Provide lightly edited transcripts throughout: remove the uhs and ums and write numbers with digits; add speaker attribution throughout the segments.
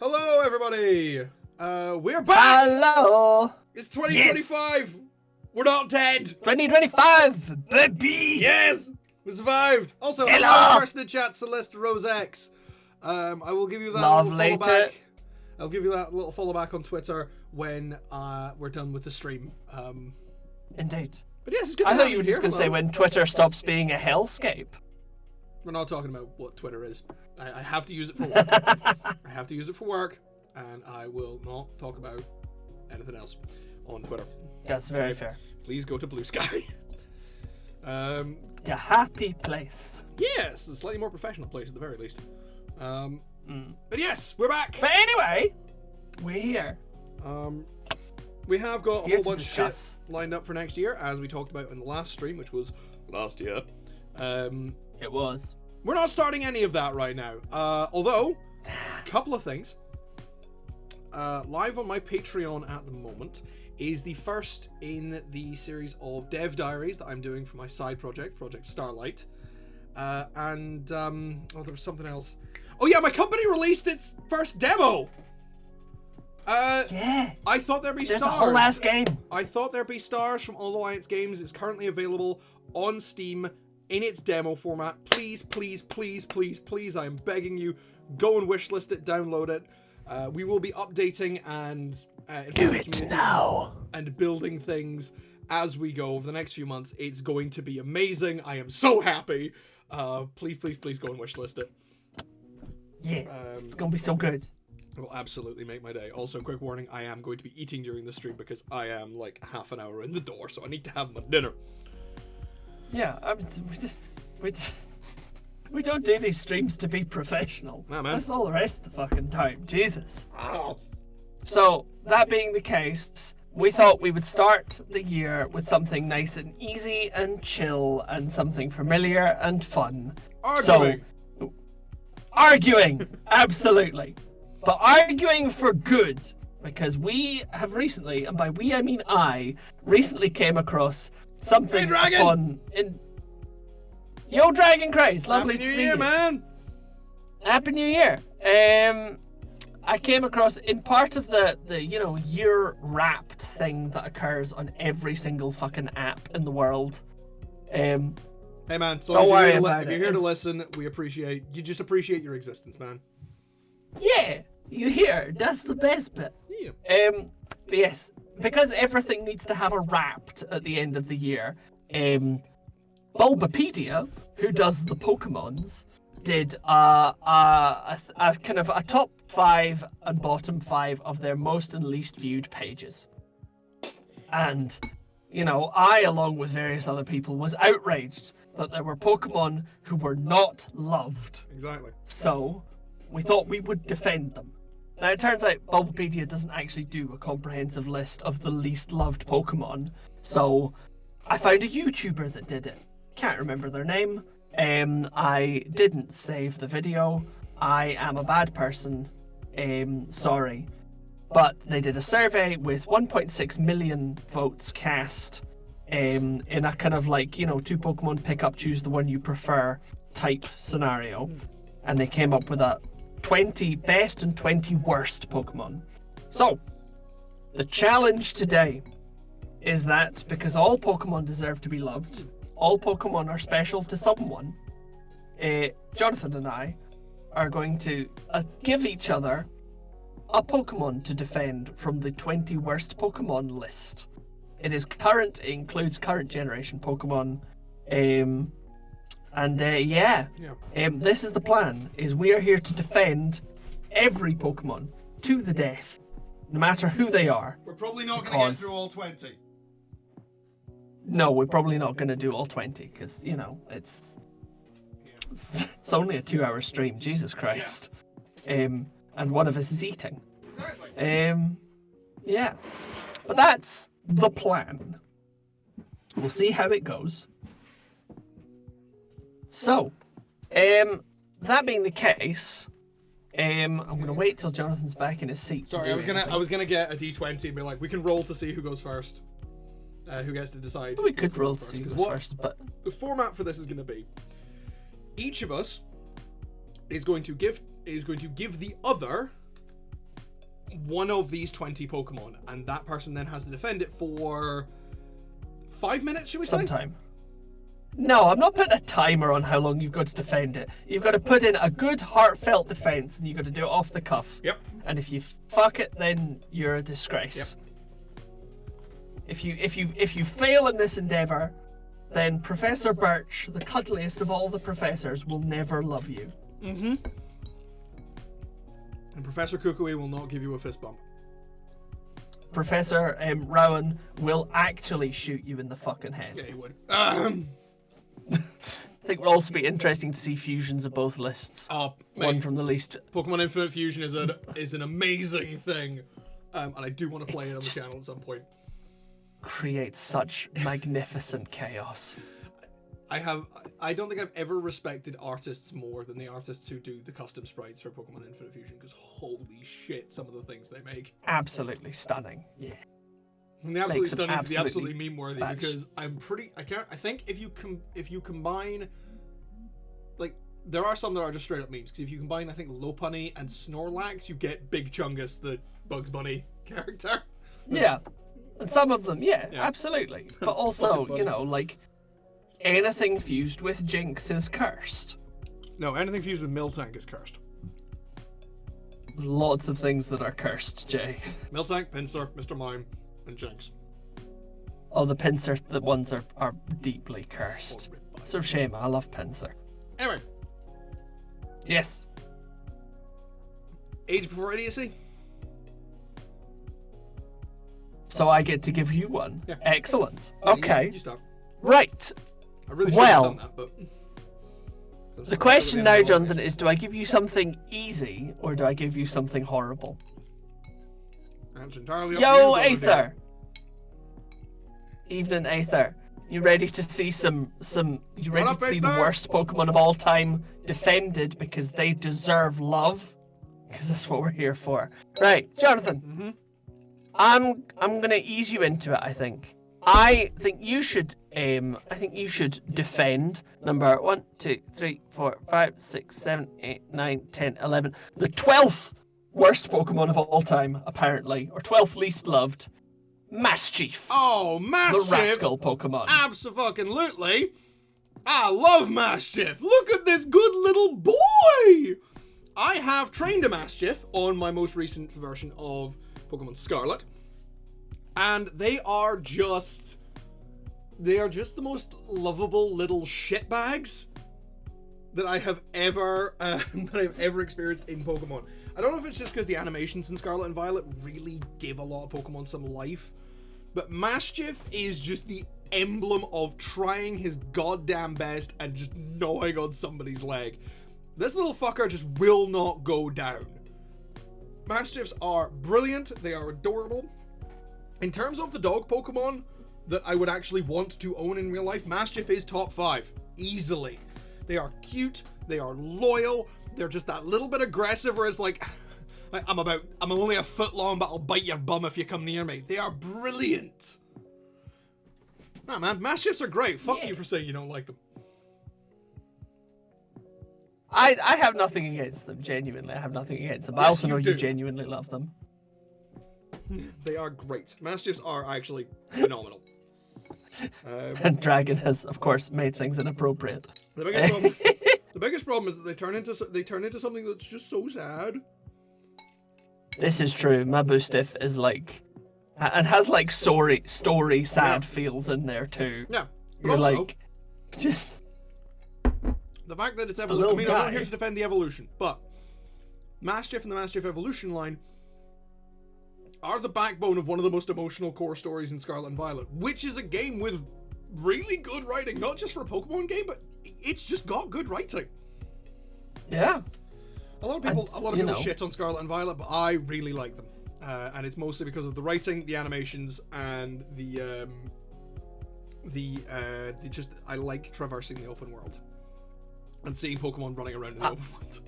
Speaker 1: Hello, everybody. We're back.
Speaker 2: Hello.
Speaker 1: It's 2025. Yes. We're not dead.
Speaker 2: 2025, baby.
Speaker 1: Yes, we survived. Also, hello, person in chat, Celeste Rose X. I will give you that little follow back. I'll give you that little follow back on Twitter when we're done with the stream.
Speaker 2: Indeed.
Speaker 1: But yes, it's good.
Speaker 2: I thought you were just going to say when Twitter stops being a hellscape.
Speaker 1: We're not talking about what Twitter is. I have to use it for work. I have to use it for work, and I will not talk about anything else on Twitter.
Speaker 2: That's very fair.
Speaker 1: Please go to Blue Sky.
Speaker 2: A happy place.
Speaker 1: Yes, a slightly more professional place at the very least. But yes, we're back.
Speaker 2: But anyway, we're here.
Speaker 1: We have got a whole bunch of
Speaker 2: shit
Speaker 1: lined up for next year, as we talked about in the last stream, which was last year.
Speaker 2: It was.
Speaker 1: We're not starting any of that right now. Although, a couple of things. Live on my Patreon at the moment is the first in the series of dev diaries that I'm doing for my side project, Project Starlight. There was something else. Oh yeah, my company released its first demo!
Speaker 2: Yeah.
Speaker 1: I thought there'd be stars.
Speaker 2: There's a whole ass game.
Speaker 1: I thought there'd be stars from All Alliance Games. It's currently available on Steam in its demo format. Please, please, please, please, please, I am begging you, go and wishlist it, download it. We will be updating and
Speaker 2: do it now
Speaker 1: and building things as we go over the next few months. It's going to be amazing. I am so happy. Please, please, please go and wishlist it.
Speaker 2: Yeah, it's gonna be so good.
Speaker 1: It will absolutely make my day. Also, quick warning, I am going to be eating during the stream because I am like half an hour in the door, so I need to have my dinner.
Speaker 2: Yeah, I mean, we don't do these streams to be professional.
Speaker 1: Nah, man.
Speaker 2: That's all the rest of the fucking time. Jesus.
Speaker 1: Ow.
Speaker 2: So, that being the case, we thought we would start the year with something nice and easy and chill and something familiar and fun.
Speaker 1: Arguing.
Speaker 2: So, arguing, absolutely. But arguing for good, because we have recently, and by we I mean I, recently came across something fun in... Yo, Dragon Craze, lovely to see you.
Speaker 1: Happy New Year, man!
Speaker 2: Happy New Year! I came across, in part of the year wrapped thing that occurs on every single fucking app in the world.
Speaker 1: Hey man, so
Speaker 2: don't worry
Speaker 1: if
Speaker 2: about
Speaker 1: you're here to listen, we appreciate your existence, man.
Speaker 2: Yeah, you hear, that's the best bit.
Speaker 1: Yeah.
Speaker 2: But yes, because everything needs to have a wrapped at the end of the year, Bulbapedia, who does the Pokemons, did a kind of a top 5 and bottom 5 of their most and least viewed pages. And, I, along with various other people, was outraged that there were Pokemon who were not loved.
Speaker 1: Exactly.
Speaker 2: So, we thought we would defend them. Now, it turns out Bulbapedia doesn't actually do a comprehensive list of the least loved Pokemon, so I found a YouTuber that did it. Can't remember their name. I didn't save the video. I am a bad person. Sorry. But they did a survey with 1.6 million votes cast in a kind of like, 2 Pokemon pick up, choose the one you prefer type scenario. And they came up with a 20 best and 20 worst Pokemon. So, the challenge today is that because all Pokemon deserve to be loved, all Pokemon are special to someone, Jonathan and I are going to give each other a Pokemon to defend from the 20 worst Pokemon list. It includes current generation Pokemon, this is the plan, is we are here to defend every Pokemon to the death, no matter who they are.
Speaker 1: We're probably not going to get through all 20.
Speaker 2: No, we're probably not going to do all 20, because, it's only a 2-hour stream, Jesus Christ. Yeah. And one of us is eating.
Speaker 1: Exactly.
Speaker 2: Yeah. But that's the plan. We'll see how it goes. So, that being the case, I'm gonna wait till Jonathan's back in his seat.
Speaker 1: Sorry, I was gonna get a D20 and be like, we can roll to see who goes first. Who gets to decide?
Speaker 2: We could roll to see who goes first, but
Speaker 1: the format for this is gonna be: each of us is going to give the other one of these 20 Pokemon, and that person then has to defend it for 5 minutes, should we say?
Speaker 2: Sometime. No, I'm not putting a timer on how long you've got to defend it. You've got to put in a good, heartfelt defense, and you've got to do it off the cuff.
Speaker 1: Yep.
Speaker 2: And if you fuck it, then you're a disgrace.
Speaker 1: Yep.
Speaker 2: If you fail in this endeavor, then Professor Birch, the cuddliest of all the professors, will never love you.
Speaker 1: Mm-hmm. And Professor Kukui will not give you a fist bump.
Speaker 2: Professor Rowan will actually shoot you in the fucking head.
Speaker 1: Yeah, he would.
Speaker 2: I think it will also be interesting to see fusions of both lists.
Speaker 1: Oh,
Speaker 2: One
Speaker 1: mate,
Speaker 2: from the least.
Speaker 1: Pokemon Infinite Fusion is an amazing thing, and I do want to play
Speaker 2: It's
Speaker 1: it on the
Speaker 2: just-
Speaker 1: channel at some point.
Speaker 2: Creates such magnificent chaos.
Speaker 1: I don't think I've ever respected artists more than the artists who do the custom sprites for Pokemon Infinite Fusion, because holy shit, some of the things they make.
Speaker 2: Absolutely stunning. Yeah.
Speaker 1: And the absolutely
Speaker 2: Makes them
Speaker 1: stunning to the
Speaker 2: absolutely
Speaker 1: absolutely meme-worthy,
Speaker 2: batch.
Speaker 1: because I think if you combine, like, there are some that are just straight up memes, because if you combine, I think, Lopunny and Snorlax, you get Big Chungus, the Bugs Bunny character.
Speaker 2: Yeah. And some of them, yeah.
Speaker 1: Yeah.
Speaker 2: Absolutely. But
Speaker 1: That's
Speaker 2: also,
Speaker 1: fucking funny.
Speaker 2: you know, like, anything fused with Jinx is cursed.
Speaker 1: No, anything fused with Miltank is cursed.
Speaker 2: Lots of things that are cursed, Jay.
Speaker 1: Miltank, Pinsir, Mr. Mime, and Jinx.
Speaker 2: Oh, the Pinsir, the ones are deeply cursed. So shame, I love Pinsir.
Speaker 1: Anyway,
Speaker 2: Yes.
Speaker 1: Age Before Idiocy?
Speaker 2: So I get to give you one.
Speaker 1: Yeah.
Speaker 2: Excellent.
Speaker 1: Yeah,
Speaker 2: Okay.
Speaker 1: You start.
Speaker 2: Right.
Speaker 1: I really should
Speaker 2: Well,
Speaker 1: have done that, but...
Speaker 2: The question now, Jonathan, is do I give you something easy or do I give you something horrible?
Speaker 1: That's entirely up to
Speaker 2: Yo,
Speaker 1: you, Brother
Speaker 2: Aether! Evening, Aether. You ready to see you ready
Speaker 1: up,
Speaker 2: to see the
Speaker 1: Aether?
Speaker 2: worst Pokemon of all time defended because they deserve love? Because that's what we're here for. Right, Jonathan.
Speaker 1: Mm-hmm.
Speaker 2: I'm gonna ease you into it, I think. I think you should defend number 1, 2, 3, 4, 5, 6, 7, 8, 9, 10, 11. The 12th worst Pokemon of all time, apparently. Or 12th least loved. Maschief.
Speaker 1: Oh,
Speaker 2: The
Speaker 1: Maschiff!
Speaker 2: rascal Pokemon.
Speaker 1: Abso-fucking-lutely! I love Maschiff! Look at this good little boy! I have trained a Maschiff on my most recent version of Pokemon Scarlet. And they are just the most lovable little shitbags that I have ever experienced in Pokemon. I don't know if it's just because the animations in Scarlet and Violet really give a lot of Pokemon some life, but Maschiff is just the emblem of trying his goddamn best and just gnawing on somebody's leg. This little fucker just will not go down. Maschiffs are brilliant, they are adorable. In terms of the dog Pokemon that I would actually want to own in real life, Maschiff is top 5, easily. They are cute, they are loyal, they're just that little bit aggressive where it's like, I'm only a foot long, but I'll bite your bum if you come near me. They are brilliant. Nah, man, Maschiffs are great. Fuck
Speaker 2: Yeah.
Speaker 1: you for saying you don't like them.
Speaker 2: I have nothing against them, genuinely. I have nothing against them. I
Speaker 1: Yes,
Speaker 2: also
Speaker 1: you
Speaker 2: know
Speaker 1: do.
Speaker 2: you genuinely love them.
Speaker 1: They are great. Mastiffs are actually phenomenal.
Speaker 2: And Dragon has, of course, made things inappropriate.
Speaker 1: The biggest problem is that they turn into something that's just so sad.
Speaker 2: This is true. Mabustiff is like, and has like story sad
Speaker 1: Yeah.
Speaker 2: feels in there too.
Speaker 1: Yeah, but
Speaker 2: You're
Speaker 1: also
Speaker 2: like, just
Speaker 1: the fact that it's
Speaker 2: little
Speaker 1: evolution. I mean, I'm not
Speaker 2: guy.
Speaker 1: here to defend the evolution, but Mastiff and the Mastiff evolution line are the backbone of one of the most emotional core stories in Scarlet and Violet, which is a game with really good writing, not just for a Pokemon game, but it's just got good writing.
Speaker 2: yeah.
Speaker 1: A lot of people
Speaker 2: you know.
Speaker 1: shit on Scarlet and Violet, but I really like them, and it's mostly because of the writing, the animations, and I like traversing the open world and seeing Pokemon running around in the open world.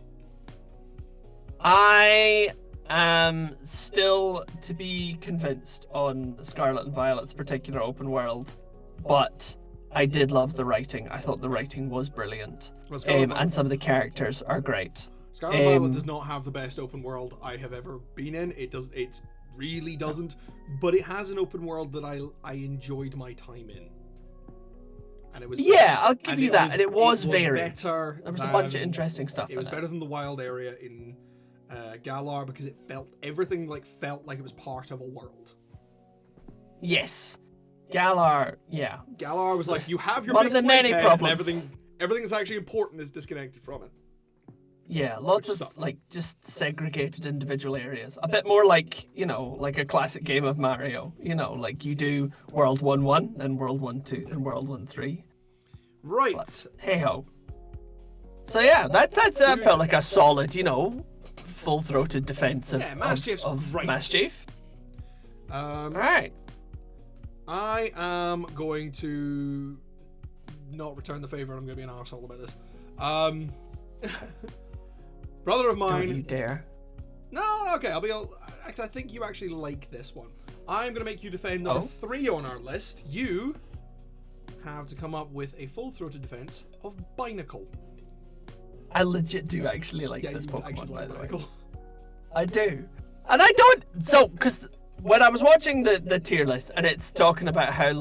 Speaker 2: I am still to be convinced on Scarlet and Violet's particular open world, but I did love the writing. I thought the writing was brilliant,
Speaker 1: Well, Scarlet and
Speaker 2: and some of the characters are great.
Speaker 1: Scarlet Violet does not have the best open world I have ever been in. It really doesn't. But it has an open world that I enjoyed my time in. And it was
Speaker 2: I'll give you that. And it was varied.
Speaker 1: Better.
Speaker 2: There was a bunch of interesting stuff.
Speaker 1: It was better than the wild area in Galar because everything felt like it was part of a world.
Speaker 2: Yes, Galar. Yeah,
Speaker 1: Galar was like, you have your
Speaker 2: one
Speaker 1: big
Speaker 2: of the many problems.
Speaker 1: And everything that's actually important is disconnected from it.
Speaker 2: Yeah, lots of just segregated individual areas. A bit more like, like a classic game of Mario. Like you do World 1-1, then World 1-2, then World 1-3.
Speaker 1: Right.
Speaker 2: But, hey ho. So yeah, that felt like a solid, full-throated defense of Mass Chief. Alright.
Speaker 1: I am going to not return the favor. I'm going to be an arsehole about this. Brother of mine.
Speaker 2: Don't you dare.
Speaker 1: No, okay, I think you actually like this one. I'm going to make you defend number 3 on our list. You have to come up with a full-throated defense of Binacle.
Speaker 2: I legit do actually like this Pokemon, by the
Speaker 1: Binacle.
Speaker 2: way. I do. And I don't... So, because when I was watching the tier list, and it's talking about how,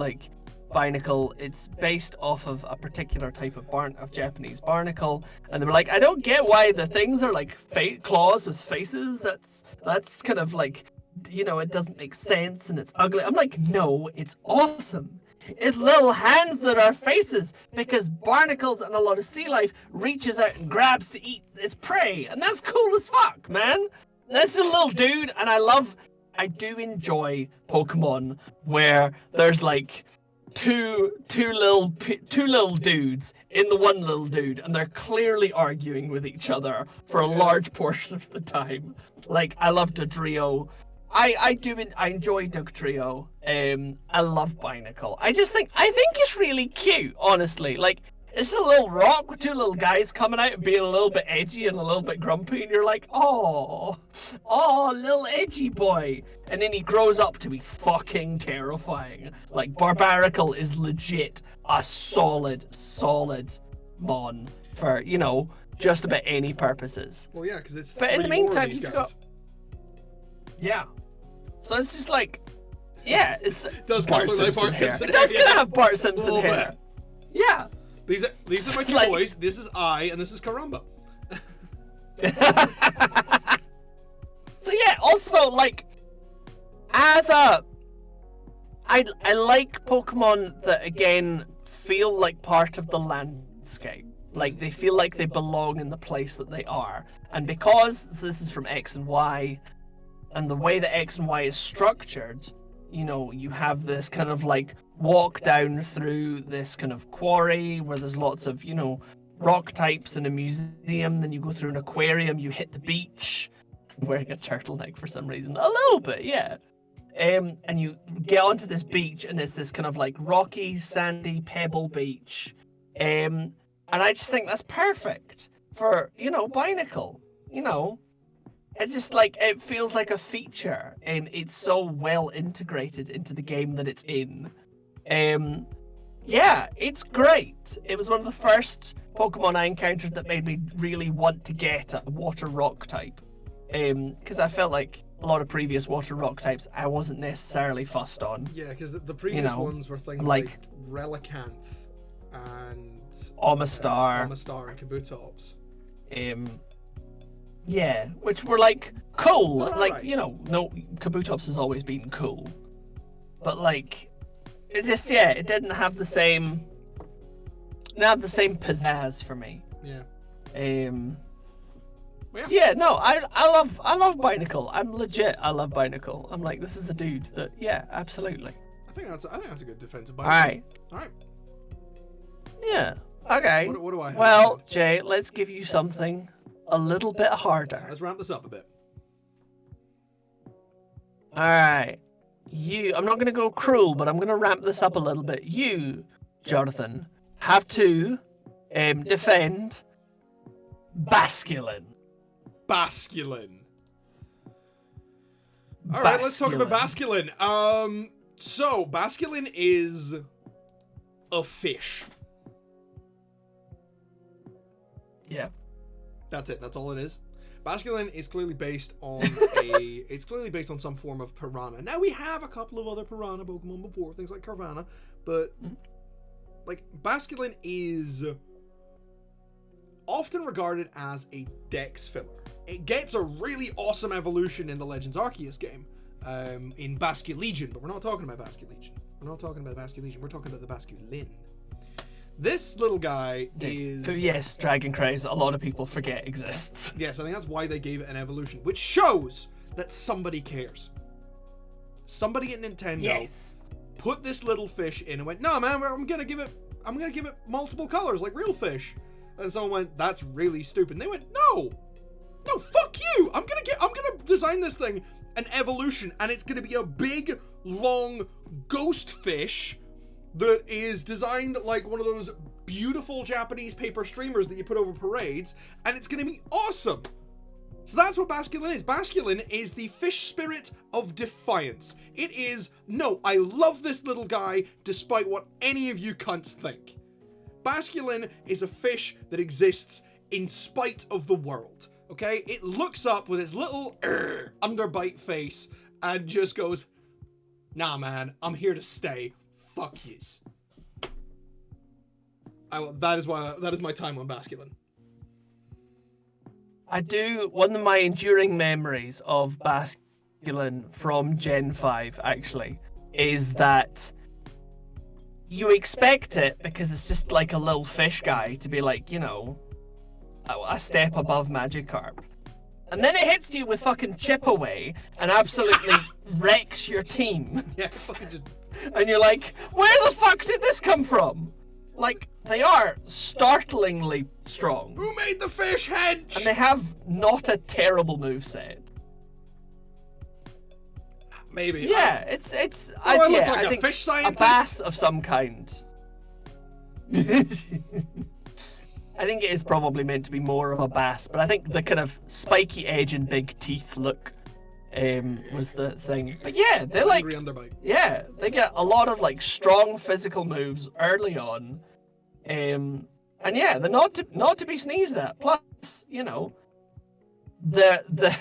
Speaker 2: Binacle, it's based off of a particular type of Japanese barnacle, and they were like, I don't get why the things are like claws with faces. That's kind of it doesn't make sense and it's ugly. I'm like, no, it's awesome. It's little hands that are faces because barnacles and a lot of sea life reaches out and grabs to eat its prey, and that's cool as fuck, man. This is a little dude, and I do enjoy Pokemon where there's two little dudes in the one little dude, and they're clearly arguing with each other for a large portion of the time. I love Dodrio. I enjoy Dugtrio. I love Binacle. I think it's really cute, honestly. It's a little rock with two little guys coming out and being a little bit edgy and a little bit grumpy, and you're like, oh, little edgy boy. And then he grows up to be fucking terrifying. Barbaracle is legit a solid mon for, just about any purposes.
Speaker 1: Well, yeah, because it's
Speaker 2: But in the meantime, you've got... Yeah. So it's just it
Speaker 1: does kind of look like Bart Simpson.
Speaker 2: It does kind of have Bart Simpson hair. Yeah.
Speaker 1: These are my two boys. This is I, and this is Karamba.
Speaker 2: So yeah, also I like Pokemon that again feel like part of the landscape. They feel like they belong in the place that they are. And because this is from X and Y, and the way that X and Y is structured, you have this kind of walk down through this kind of quarry where there's lots of, rock types in a museum, then you go through an aquarium, you hit the beach. I'm wearing a turtleneck for some reason. A little bit, yeah. And you get onto this beach, and it's this kind of rocky, sandy, pebble beach. And I just think that's perfect for, Binacle. It's just it feels like a feature, and it's so well integrated into the game that it's in. Yeah, it's great. It was one of the first Pokemon I encountered that made me really want to get a water rock type. Because I felt like a lot of previous water rock types I wasn't necessarily fussed on.
Speaker 1: Yeah, because the previous ones were things like Relicanth and
Speaker 2: Omastar
Speaker 1: and Kabutops.
Speaker 2: Yeah, which were cool.
Speaker 1: Right.
Speaker 2: No, Kabutops has always been cool. But it just it didn't have the same pizzazz for me.
Speaker 1: Yeah.
Speaker 2: Yeah, no, I love Binacle. I'm legit. I love Binacle. I'm this is a dude that absolutely.
Speaker 1: I think that's a good defensive
Speaker 2: Binacle. All right. Yeah. Okay.
Speaker 1: What do I have?
Speaker 2: Well, Jay, let's give you something a little bit harder.
Speaker 1: Let's ramp this up a bit.
Speaker 2: All right. I'm not going to go cruel, but I'm going to ramp this up a little bit. You, Jonathan, have to defend Basculin.
Speaker 1: Basculin. All right, let's talk about Basculin. So Basculin is a fish.
Speaker 2: Yeah.
Speaker 1: That's it. That's all it is. Basculin is clearly based on it's clearly based on some form of piranha. Now we have a couple of other piranha Pokemon before, things like Carvanha, but like Basculin is often regarded as a dex filler. It gets a really awesome evolution in the Legends Arceus game, in Basculegion, but we're not talking about Basculegion. We're not talking about Basculegion, we're talking about the Basculin. This little guy is...
Speaker 2: Yes, Dragon Craze, a lot of people forget exists.
Speaker 1: Yes, I think that's why they gave it an evolution, which shows that somebody cares. Somebody at Nintendo put this little fish in and went, "No, man, I'm gonna give it multiple colors like real fish." And someone went, "That's really stupid." And they went, "No, fuck you! I'm gonna design this thing an evolution, and it's gonna be a big, long ghost fish that is designed like one of those beautiful Japanese paper streamers that you put over parades, and it's going to be awesome." So that's what Basculin is. Basculin is the fish spirit of defiance. It is, no, I love this little guy despite what any of you cunts think. Basculin is a fish that exists in spite of the world, okay? It looks up with its little underbite face and just goes, "Nah, man, I'm here to stay. Fuck yes." That is my time on Basculin.
Speaker 2: One of my enduring memories of Basculin from Gen 5, actually, is that you expect it because it's just like a little fish guy to be like, you know, a step above Magikarp. And then it hits you with fucking Chip Away and absolutely wrecks your team.
Speaker 1: Yeah, fucking just...
Speaker 2: And you're like, where the fuck did this come from? Like, they are startlingly strong.
Speaker 1: Who made the fish head?
Speaker 2: And they have not a terrible moveset.
Speaker 1: Maybe.
Speaker 2: Yeah, I
Speaker 1: look like a
Speaker 2: think
Speaker 1: fish scientist?
Speaker 2: A bass of some kind. I think it is probably meant to be more of a bass, but I think the kind of spiky edge and big teeth look was the thing. But yeah, they're like, yeah, they get a lot of like strong physical moves early on, and yeah, they're not to be sneezed at. Plus, you know, the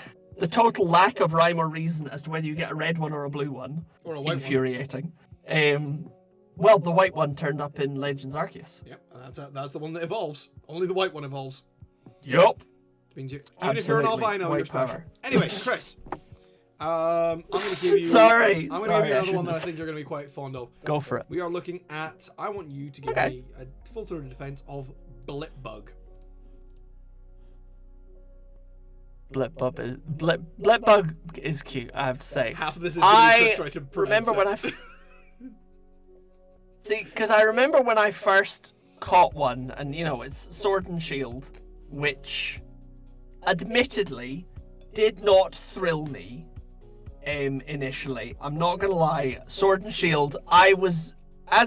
Speaker 2: total lack of rhyme or reason as to whether you get a red one or a blue one,
Speaker 1: or a white
Speaker 2: infuriating. Well, the white one turned up in Legends Arceus.
Speaker 1: Yep, and that's the one that evolves. Only the white one evolves.
Speaker 2: Yup.
Speaker 1: It means even if you're an albino, you're special.
Speaker 2: Power.
Speaker 1: Anyway, Chris. I'm going to give you...
Speaker 2: Sorry.
Speaker 1: I'm going to give you another one that I think you're going to be quite fond of.
Speaker 2: Go for it.
Speaker 1: We are looking at... I want you to give me a full-throated defense of Blipbug.
Speaker 2: Blipbug is cute, I have to say.
Speaker 1: Half of this is Chris trying to
Speaker 2: remember when I... See, because I remember when I first caught one, and, you know, it's Sword and Shield, which, admittedly, did not thrill me initially. I'm not gonna lie. Sword and Shield, as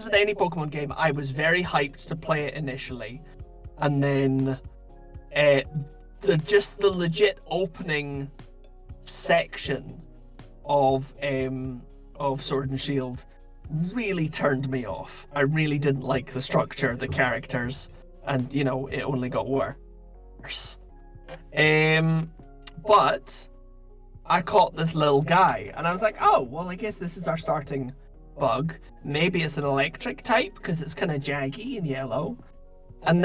Speaker 2: with any Pokemon game, I was very hyped to play it initially, and then the legit opening section of Sword and Shield really turned me off. I really didn't like the structure, the characters, and, you know, it only got worse. But I caught this little guy, and I was like, oh, well, I guess this is our starting bug. Maybe it's an electric type, because it's kind of jaggy and yellow. And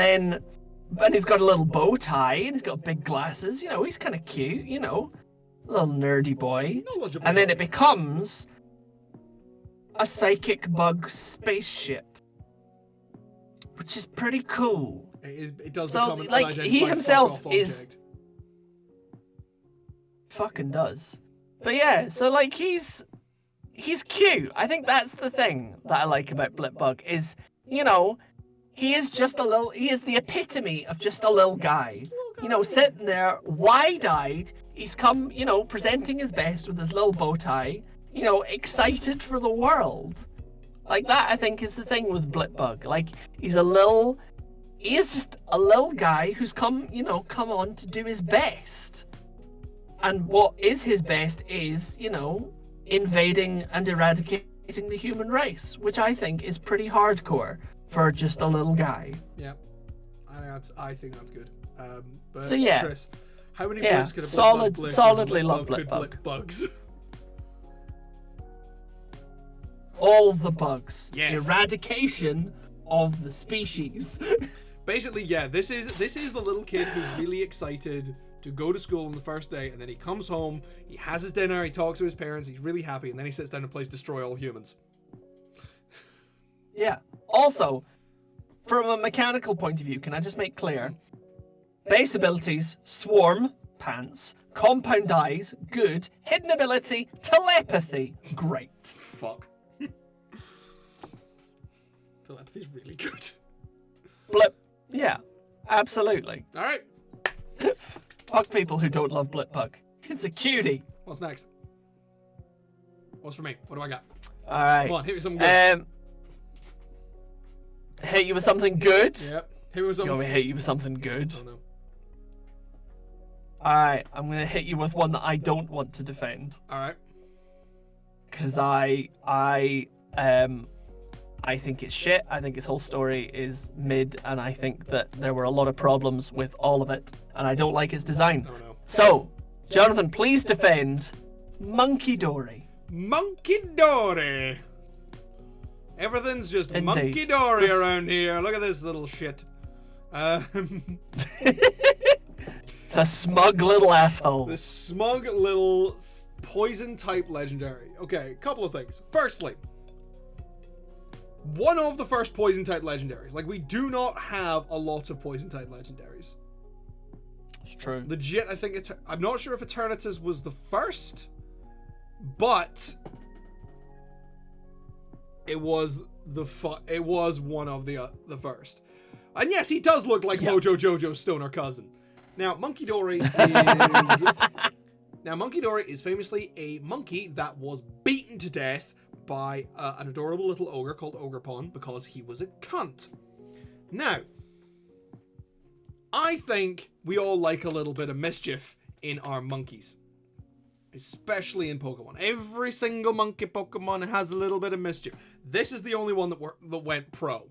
Speaker 2: he's got a little bow tie, and he's got big glasses. You know, he's kind of cute, you know, little nerdy boy. And then it becomes a psychic bug spaceship, which is pretty cool.
Speaker 1: It does
Speaker 2: so,
Speaker 1: become
Speaker 2: like, he himself is... Fucking does. But yeah, so like he's cute. I think that's the thing that I like about Blipbug is, you know, he is the epitome of just a little guy. You know, sitting there wide-eyed. He's come, you know, presenting his best with his little bow tie, you know, excited for the world. Like, that I think is the thing with Blipbug. Like, he is just a little guy who's come on to do his best. And what is his best is, you know, invading and eradicating the human race, which I think is pretty hardcore for just a little guy.
Speaker 1: Yeah, I think that's good. But
Speaker 2: so yeah,
Speaker 1: Chris, How many
Speaker 2: Yeah,
Speaker 1: bugs could a
Speaker 2: solid-
Speaker 1: Blipbug blip if a
Speaker 2: solidly
Speaker 1: Blipbug
Speaker 2: love
Speaker 1: could
Speaker 2: Blipbug.
Speaker 1: blip bugs?
Speaker 2: All the bugs.
Speaker 1: Yes.
Speaker 2: Eradication of the species.
Speaker 1: Basically, yeah, this is the little kid who's really excited to go to school on the first day, and then he comes home, he has his dinner, he talks to his parents, he's really happy, and then he sits down and plays Destroy All Humans.
Speaker 2: Yeah. Also, from a mechanical point of view, can I just make clear? Base abilities, Swarm, pants. Compound eyes, good. Hidden ability, telepathy, great.
Speaker 1: Fuck. Telepathy's really good.
Speaker 2: Blip, yeah, absolutely.
Speaker 1: Alright,
Speaker 2: Fuck people who don't love Blipbug. It's a cutie.
Speaker 1: what's next? What's for me? What do I got?
Speaker 2: Alright.
Speaker 1: Come on, hit me with something good.
Speaker 2: Hit you with something good?
Speaker 1: Yep, hit me with
Speaker 2: You
Speaker 1: something.
Speaker 2: want me to hit you with something good?
Speaker 1: Oh no.
Speaker 2: Alright, I'm gonna hit you with one that I don't want to defend.
Speaker 1: Alright.
Speaker 2: Because I think it's shit. I think its whole story is mid, and I think that there were a lot of problems with all of it, and I don't like its design.
Speaker 1: Oh no.
Speaker 2: So, Jonathan, please defend Monkey Dory.
Speaker 1: Monkey Dory! Everything's just
Speaker 2: Indeed.
Speaker 1: Monkey Dory
Speaker 2: This-
Speaker 1: around here. Look at this little shit.
Speaker 2: The smug little asshole.
Speaker 1: The smug little poison type legendary. Okay, couple of things. Firstly, one of the first poison type legendaries. Like, we do not have a lot of poison type legendaries.
Speaker 2: It's true.
Speaker 1: Legit, I think I'm not sure if Eternatus was the first, but it was it was one of the first. And yes, he does look like Mojo Jojo's stoner cousin. Now, Monkey Dory is Monkey Dory is famously a monkey that was beaten to death by an adorable little ogre called Ogrepon because he was a cunt. Now, I think we all like a little bit of mischief in our monkeys. Especially in Pokemon. Every single monkey Pokemon has a little bit of mischief. This is the only one that went pro.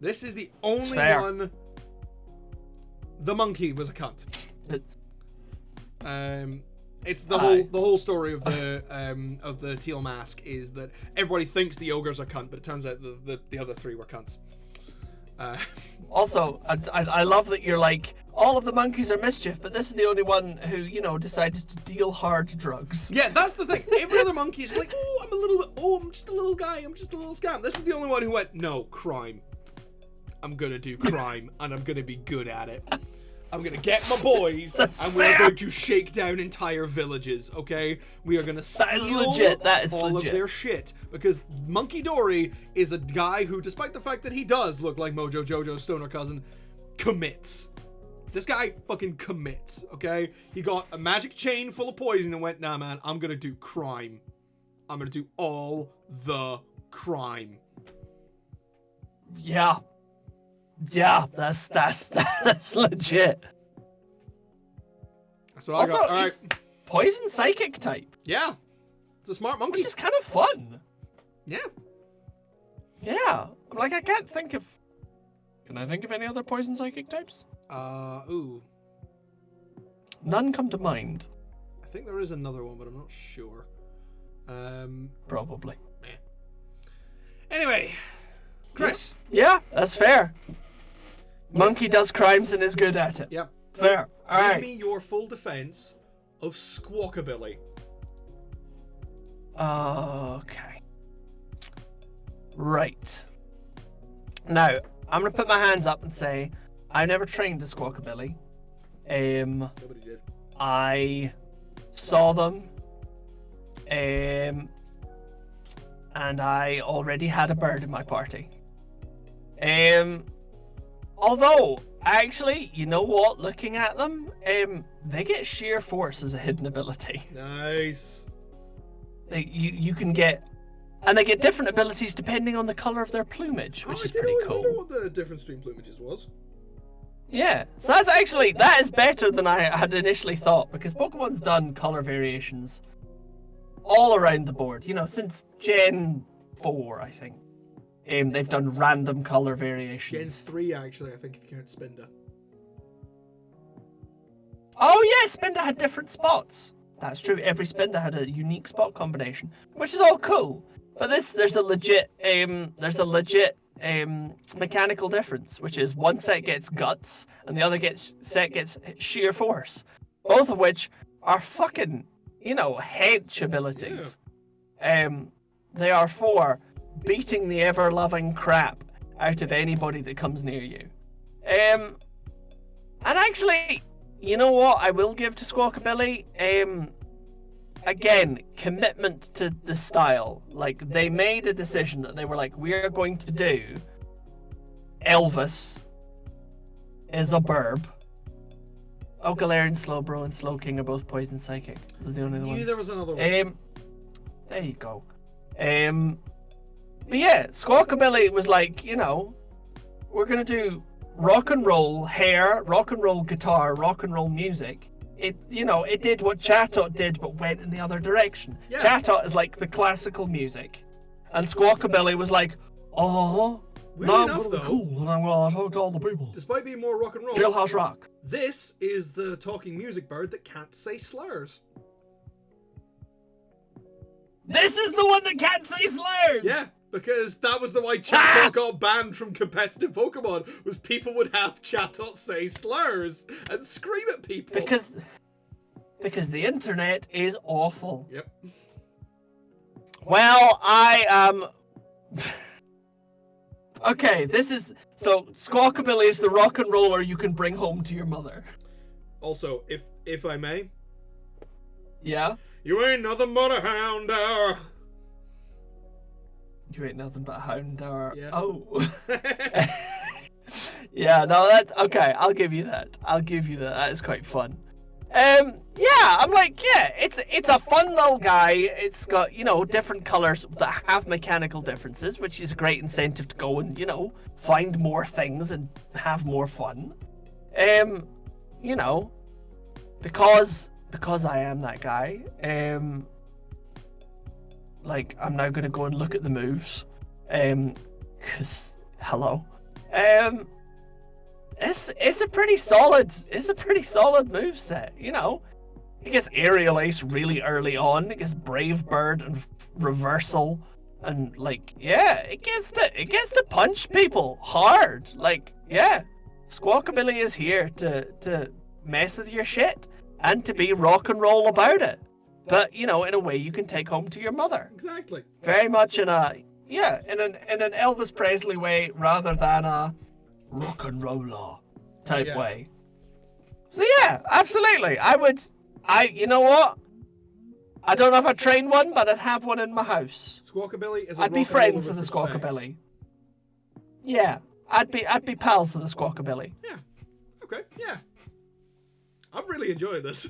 Speaker 1: This is the only one. The monkey was a cunt. It's the whole story of the teal mask is that everybody thinks the ogre's a cunt, but it turns out the other three were cunts.
Speaker 2: Also, I love that you're like, all of the monkeys are mischief, but this is the only one who, you know, decided to deal hard drugs.
Speaker 1: Yeah, that's the thing. Every other monkey is like, I'm just a little guy, I'm just a little scam. This is the only one who went, no, crime. I'm gonna do crime, and I'm gonna be good at it. I'm gonna get my boys, and we're going to shake down entire villages, okay? We are gonna steal
Speaker 2: That is
Speaker 1: all
Speaker 2: legit.
Speaker 1: of their shit. Because Monkey Dory is a guy who, despite the fact that he does look like Mojo Jojo's stoner cousin, commits. This guy fucking commits, okay? He got a magic chain full of poison and went, nah, man, I'm gonna do crime. I'm gonna do all the crime.
Speaker 2: Yeah. Yeah, that's legit.
Speaker 1: That's what
Speaker 2: Also,
Speaker 1: I got. All
Speaker 2: it's
Speaker 1: right.
Speaker 2: poison psychic type,
Speaker 1: Yeah. It's a smart monkey.
Speaker 2: which is kind of fun.
Speaker 1: Yeah.
Speaker 2: Yeah. Like, I can't think of... Can I think of any other poison psychic types?
Speaker 1: Ooh.
Speaker 2: None come to mind.
Speaker 1: I think there is another one, but I'm not sure.
Speaker 2: Probably.
Speaker 1: Anyway, Chris.
Speaker 2: Yeah, that's fair. Monkey does crimes and is good at it.
Speaker 1: Yep.
Speaker 2: Fair.
Speaker 1: Give
Speaker 2: Alright.
Speaker 1: me your full defense of Squawkabilly.
Speaker 2: Okay. Right. Now, I'm gonna put my hands up and say, I never trained a Squawkabilly.
Speaker 1: Nobody did.
Speaker 2: I saw them. And I already had a bird in my party. Although, actually, you know what? Looking at them, they get sheer force as a hidden ability.
Speaker 1: Nice.
Speaker 2: You can get, and they get different abilities depending on the color of their plumage, which is pretty
Speaker 1: I
Speaker 2: cool.
Speaker 1: wonder what the difference between plumages was.
Speaker 2: Yeah, so that is better than I had initially thought, because Pokemon's done color variations all around the board. You know, since Gen 4, I think. They've done random color variations.
Speaker 1: Gen 3, actually, I think, if you count Spinder.
Speaker 2: Oh yeah, Spinda had different spots. That's true. Every Spinda had a unique spot combination, which is all cool. But there's a legit mechanical difference, which is one set gets guts and the other set gets sheer force, both of which are fucking, hench abilities. They are for beating the ever-loving crap out of anybody that comes near you. And actually, you know what I will give to Squawkabilly? Again, commitment to the style. Like, they made a decision that they were like, we're going to do Elvis is a burb. Oh, Galarian, Slowbro, and Slowking are both Poison Psychic. Those are the only ones.
Speaker 1: There was another one.
Speaker 2: There you go. But yeah, Squawkabilly was like, we're gonna do rock and roll hair, rock and roll guitar, rock and roll music. It did what Chatot did, but went in the other direction. Yeah. Chatot is like the classical music, and Squawkabilly was like, now I'm gonna be cool, and I'm gonna talk to all the people.
Speaker 1: Despite being more rock and roll,
Speaker 2: Jailhouse Rock.
Speaker 1: This is the talking music bird that can't say slurs.
Speaker 2: This is the one that can't say slurs!
Speaker 1: Yeah, because that was the why Chatot got banned from competitive Pokemon, was people would have Chatot say slurs and scream at people.
Speaker 2: Because the internet is awful.
Speaker 1: Yep.
Speaker 2: Well, I am... Okay, so Squawkabilly is the rock and roller you can bring home to your mother.
Speaker 1: Also, if I may.
Speaker 2: Yeah?
Speaker 1: You ain't nothing but a Houndour.
Speaker 2: You ain't nothing but a Houndour.
Speaker 1: Yeah.
Speaker 2: Oh. Yeah, no, that's okay. I'll give you that. That is quite fun. I'm like, yeah, it's a fun little guy. It's got, different colors that have mechanical differences, which is a great incentive to go and, find more things and have more fun. Because I am that guy, I'm now gonna go and look at the moves, cause hello, it's a pretty solid move set, It gets Aerial Ace really early on. It gets Brave Bird and Reversal, and it gets to punch people hard. Squawkabilly is here to mess with your shit and to be rock and roll about it, but in a way you can take home to your mother.
Speaker 1: Exactly.
Speaker 2: Very much in an Elvis Presley way rather than a rock and roller type way. So yeah, absolutely. You know what? I don't know if I'd train one, but I'd have one in my house.
Speaker 1: Squawkabilly is
Speaker 2: I'd be friends with the Squawkabilly. Yeah, I'd be pals with the Squawkabilly.
Speaker 1: Yeah. Okay. Yeah. I'm really enjoying this.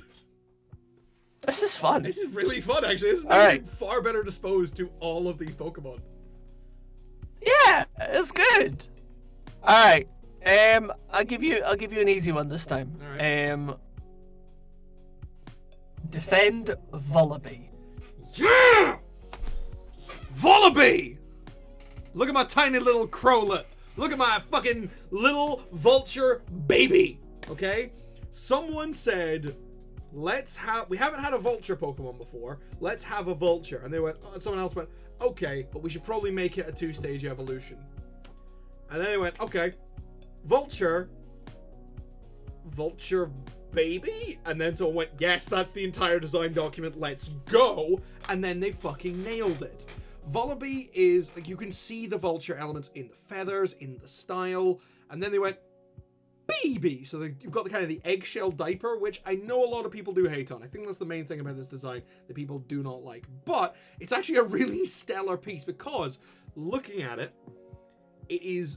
Speaker 2: This is fun.
Speaker 1: This is really fun, actually. This is making me far better disposed to all of these Pokemon.
Speaker 2: Yeah, it's good. All right. I'll give you an easy one this time.
Speaker 1: All right.
Speaker 2: Defend Vullaby.
Speaker 1: Yeah! Vullaby! Look at my tiny little Crowlet. Look at my fucking little vulture baby. Okay? Someone said, we haven't had a vulture Pokemon before. Let's have a vulture. And someone else went, okay, but we should probably make it a 2-stage evolution. And then they went, okay, vulture baby? And then someone went, yes, that's the entire design document, let's go. And then they fucking nailed it. Vullaby is, you can see the vulture elements in the feathers, in the style. And then they went, baby. So you've got the kind of the eggshell diaper, which I know a lot of people do hate on. I think that's the main thing about this design that people do not like. But it's actually a really stellar piece because looking at it,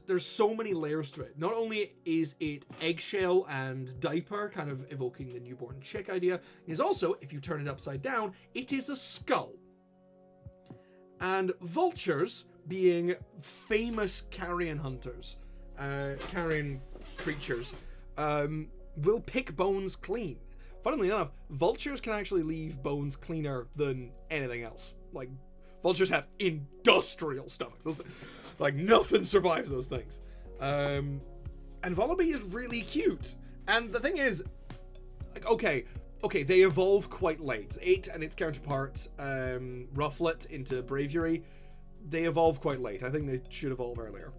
Speaker 1: there's so many layers to it. Not only is it eggshell and diaper, kind of evoking the newborn chick idea, it is also, if you turn it upside down, it is a skull. And vultures, being famous carrion hunters, carrion creatures, will pick bones clean. Funnily enough, vultures can actually leave bones cleaner than anything else. Vultures have industrial stomachs. Nothing survives those things. And Vullaby is really cute. And the thing is, like, okay, they evolve quite late. 8 and its counterpart, Rufflet into Braviary, they evolve quite late. I think they should evolve earlier.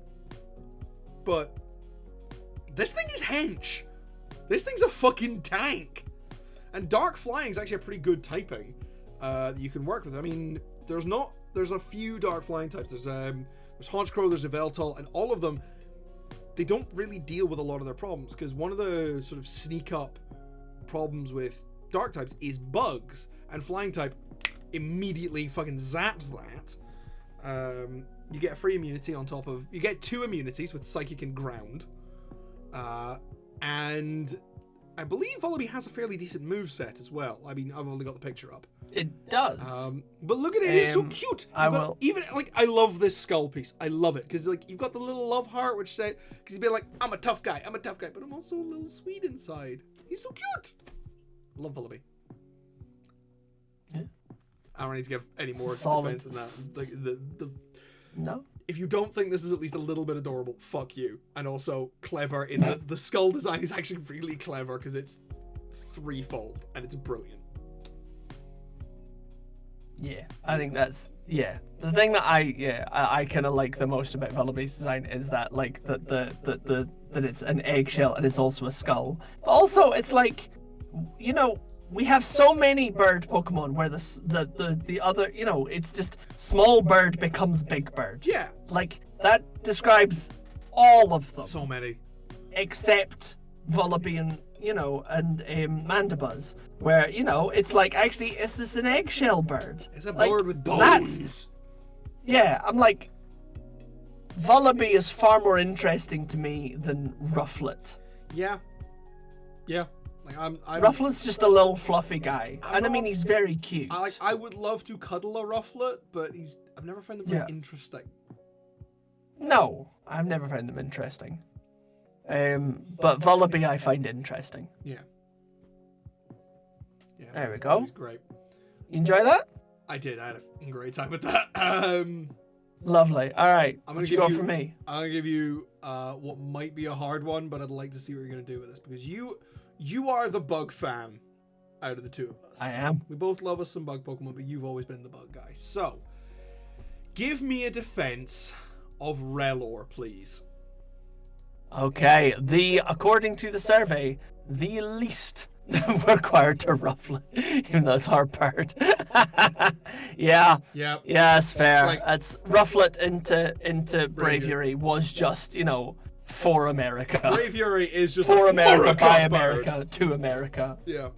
Speaker 1: But this thing is hench. This thing's a fucking tank. And Dark Flying is actually a pretty good typing that you can work with. I mean, there's a few Dark Flying types. There's Haunchcrow, there's Yveltal, and all of them, they don't really deal with a lot of their problems, because one of the sort of sneak up problems with Dark types is bugs, and Flying type immediately fucking zaps that. You get a free immunity on top of... You get 2 immunities with Psychic and Ground. And I believe Vullaby has a fairly decent moveset as well. I mean, I've only got the picture up.
Speaker 2: It does.
Speaker 1: But look at it, it's so cute. Even, like, I love this skull piece. I love it. Because, like, you've got the little love heart, which say... Because he's been like, I'm a tough guy, but I'm also a little sweet inside. He's so cute. Love Vullaby.
Speaker 2: Yeah.
Speaker 1: I don't need to give any more
Speaker 2: Solid.
Speaker 1: defense than that. Like,
Speaker 2: No.
Speaker 1: if you don't think this is at least a little bit adorable, fuck you. And also clever in the skull design is actually really clever because it's threefold and it's brilliant.
Speaker 2: Yeah, I think that's the thing that I kind of like the most about Vullaby's design is that like that it's an eggshell and it's also a skull, but also it's like, you know, we have so many bird Pokemon where the other, you know, it's just small bird becomes big bird.
Speaker 1: Yeah.
Speaker 2: Like that describes all of them.
Speaker 1: So many.
Speaker 2: Except Vullaby and, you know, and Mandibuzz, where, you know, it's like, actually, is this an eggshell bird?
Speaker 1: It's a
Speaker 2: like,
Speaker 1: bird with bones.
Speaker 2: Yeah, I'm like, Vullaby is far more interesting to me than Rufflet.
Speaker 1: Yeah. Yeah. Like I'm
Speaker 2: Rufflet's just a little fluffy guy, and I mean he's very cute.
Speaker 1: I would love to cuddle a Rufflet, but I've never found them very interesting.
Speaker 2: No, I've never found them interesting. But Vullaby I find interesting.
Speaker 1: Yeah. Yeah.
Speaker 2: There we go.
Speaker 1: He's great.
Speaker 2: You enjoy that?
Speaker 1: I did. I had a great time with that.
Speaker 2: Lovely. All right.
Speaker 1: What you got for me? I'm gonna give you what might be a hard one, but I'd like to see what you're gonna do with this because you are the bug fan out of the two of us.
Speaker 2: I am.
Speaker 1: We both love us some bug Pokemon, but you've always been the bug guy. So, give me a defense of Rellor, please.
Speaker 2: Okay. According to the survey, the least required to Rufflet, even though it's our bird. Yeah.
Speaker 1: Yeah.
Speaker 2: Yeah, it's fair.
Speaker 1: Like,
Speaker 2: it's Rufflet into Braviary was just, you know, for America.
Speaker 1: Braviary is just
Speaker 2: for America, by
Speaker 1: bird.
Speaker 2: America, to America.
Speaker 1: Yeah,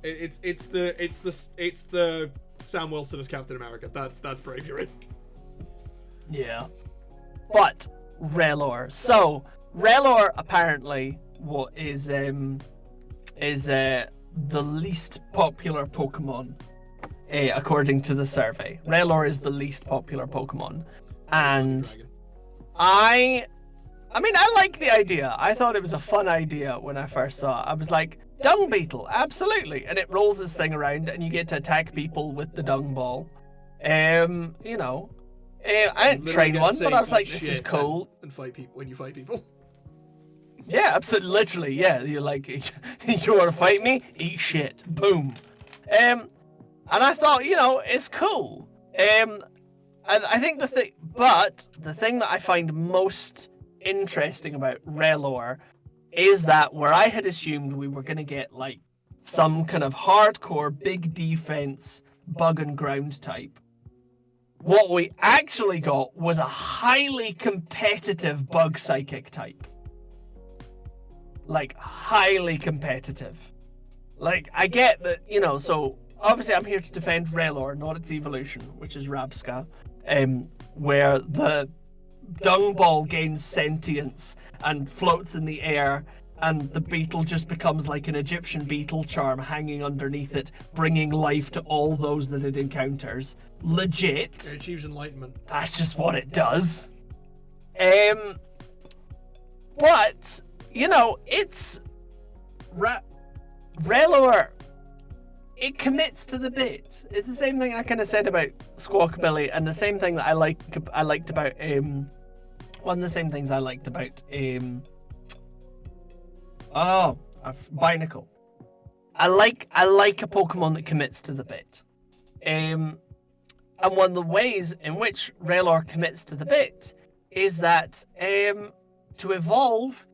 Speaker 1: it's the Sam Wilson as Captain America. That's Braviary.
Speaker 2: Yeah, but Rellor. So Rellor apparently is the least popular Pokemon, according to the survey. Rellor is the least popular Pokemon, and I mean, I like the idea. I thought it was a fun idea when I first saw it. I was like, Dung Beetle, absolutely. And it rolls this thing around and you get to attack people with the dung ball. You know, I didn't train one, but I was like, this is cool.
Speaker 1: And fight people when you fight people.
Speaker 2: Yeah, absolutely. Literally, yeah. You're like, you want to fight me? Eat shit. Boom. And I thought, you know, it's cool. And I think the thing that I find most interesting about Rellor is that where I had assumed we were going to get like some kind of hardcore big defense bug and ground type, what we actually got was a highly competitive bug psychic type. Like highly competitive. Like I get that, you know, so obviously I'm here to defend Rellor, not its evolution, which is Rabsca, where the dung ball gains sentience and floats in the air, and the beetle just becomes like an Egyptian beetle charm hanging underneath it, bringing life to all those that it encounters. Legit.
Speaker 1: It achieves enlightenment.
Speaker 2: That's just what it does. But, you know, it's... Rellor, it commits to the bit. It's the same thing I kind of said about Squawkabilly, and the same thing that I liked about one of the same things I liked about Binacle. I like a Pokemon that commits to the bit. And one of the ways in which Raylor commits to the bit is that to evolve,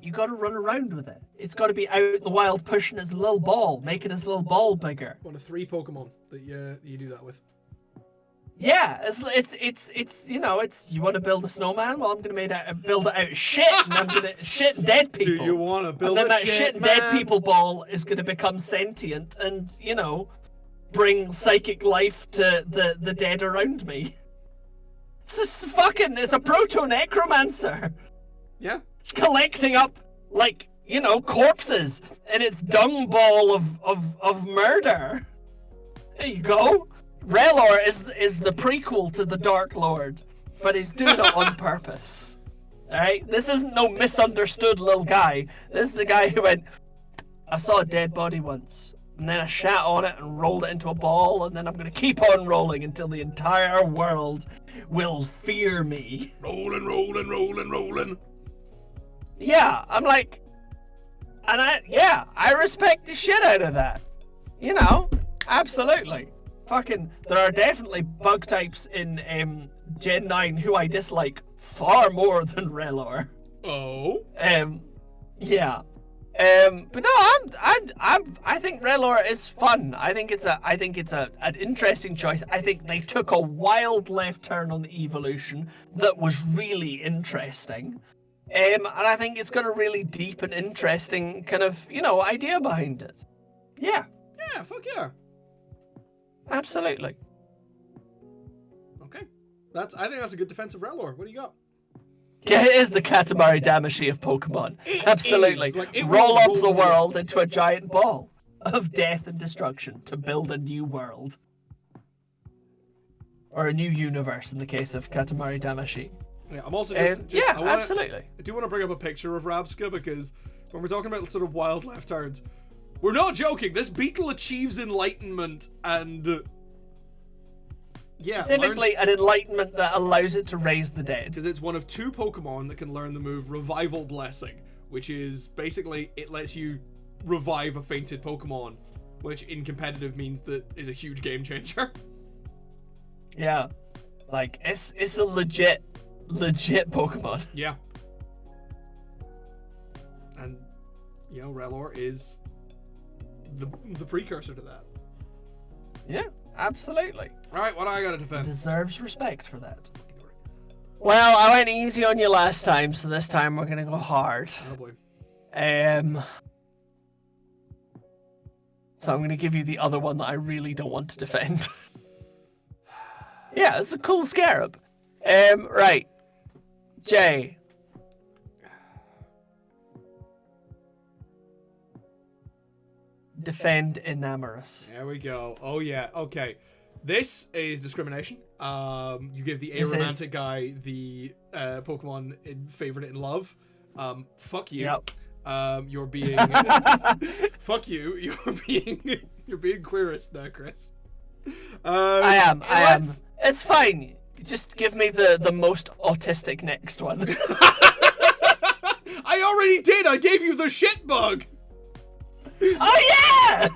Speaker 2: you got to run around with it. It's got to be out in the wild, pushing its little ball, making its little ball bigger.
Speaker 1: One of 3 Pokemon that you do that with.
Speaker 2: Yeah, it's you know, it's you want to build a snowman. Well, I'm gonna build it out of shit, and I'm gonna shit and dead people.
Speaker 1: Do you want to build
Speaker 2: and then
Speaker 1: a
Speaker 2: that shit and dead people ball is gonna become sentient and bring psychic life to the dead around me. It's a proto necromancer.
Speaker 1: Yeah.
Speaker 2: It's collecting up corpses in its dung ball of murder. There you go. Raylor is the prequel to the Dark Lord, but he's doing it on purpose. Alright? This isn't no misunderstood little guy. This is a guy who went, I saw a dead body once, and then I shat on it and rolled it into a ball, and then I'm gonna keep on rolling until the entire world will fear me.
Speaker 1: Rolling, rolling, rolling, rolling.
Speaker 2: Yeah, I'm like, and I respect the shit out of that. Absolutely. Fucking, there are definitely bug types in Gen 9 who I dislike far more than Raylor.
Speaker 1: Oh.
Speaker 2: Yeah. But no, I think Raylor is fun. I think it's an interesting choice. I think they took a wild left turn on the evolution that was really interesting. And I think it's got a really deep and interesting kind of, idea behind it. Yeah.
Speaker 1: Yeah, fuck yeah.
Speaker 2: Absolutely.
Speaker 1: Okay. I think that's a good defense of Raylor. What do you got?
Speaker 2: Yeah, it is the Katamari Damacy of Pokemon. Absolutely.
Speaker 1: Like,
Speaker 2: roll up the world into a giant ball of death and destruction to build a new world. Or a new universe in the case of Katamari Damacy.
Speaker 1: Yeah, I'm also
Speaker 2: absolutely.
Speaker 1: I do want to bring up a picture of Rabska because when we're talking about sort of wild left turns, we're not joking. This beetle achieves enlightenment and
Speaker 2: specifically an enlightenment that allows it to raise the dead.
Speaker 1: Because it's one of 2 Pokemon that can learn the move Revival Blessing, which is basically it lets you revive a fainted Pokemon, which in competitive means that is a huge game changer.
Speaker 2: Yeah, like it's a legit Pokemon.
Speaker 1: Yeah. And Raylor is the precursor to that.
Speaker 2: Yeah, absolutely.
Speaker 1: All right, what do I got to defend?
Speaker 2: Deserves respect for that. Well, I went easy on you last time, so this time we're gonna go hard.
Speaker 1: Oh boy.
Speaker 2: So I'm gonna give you the other one that I really don't want to defend. Yeah, it's a cool scarab. Right. Jay. Defend Enamorus.
Speaker 1: There we go. Oh yeah. Okay. This is discrimination. You give the aromantic guy the Pokemon favorite in love. Fuck you.
Speaker 2: Yep.
Speaker 1: You're being fuck you. You're being queerist now, Chris.
Speaker 2: I am. It's fine. Just give me the most autistic next one.
Speaker 1: I already did. I gave you the shit bug.
Speaker 2: Oh yeah!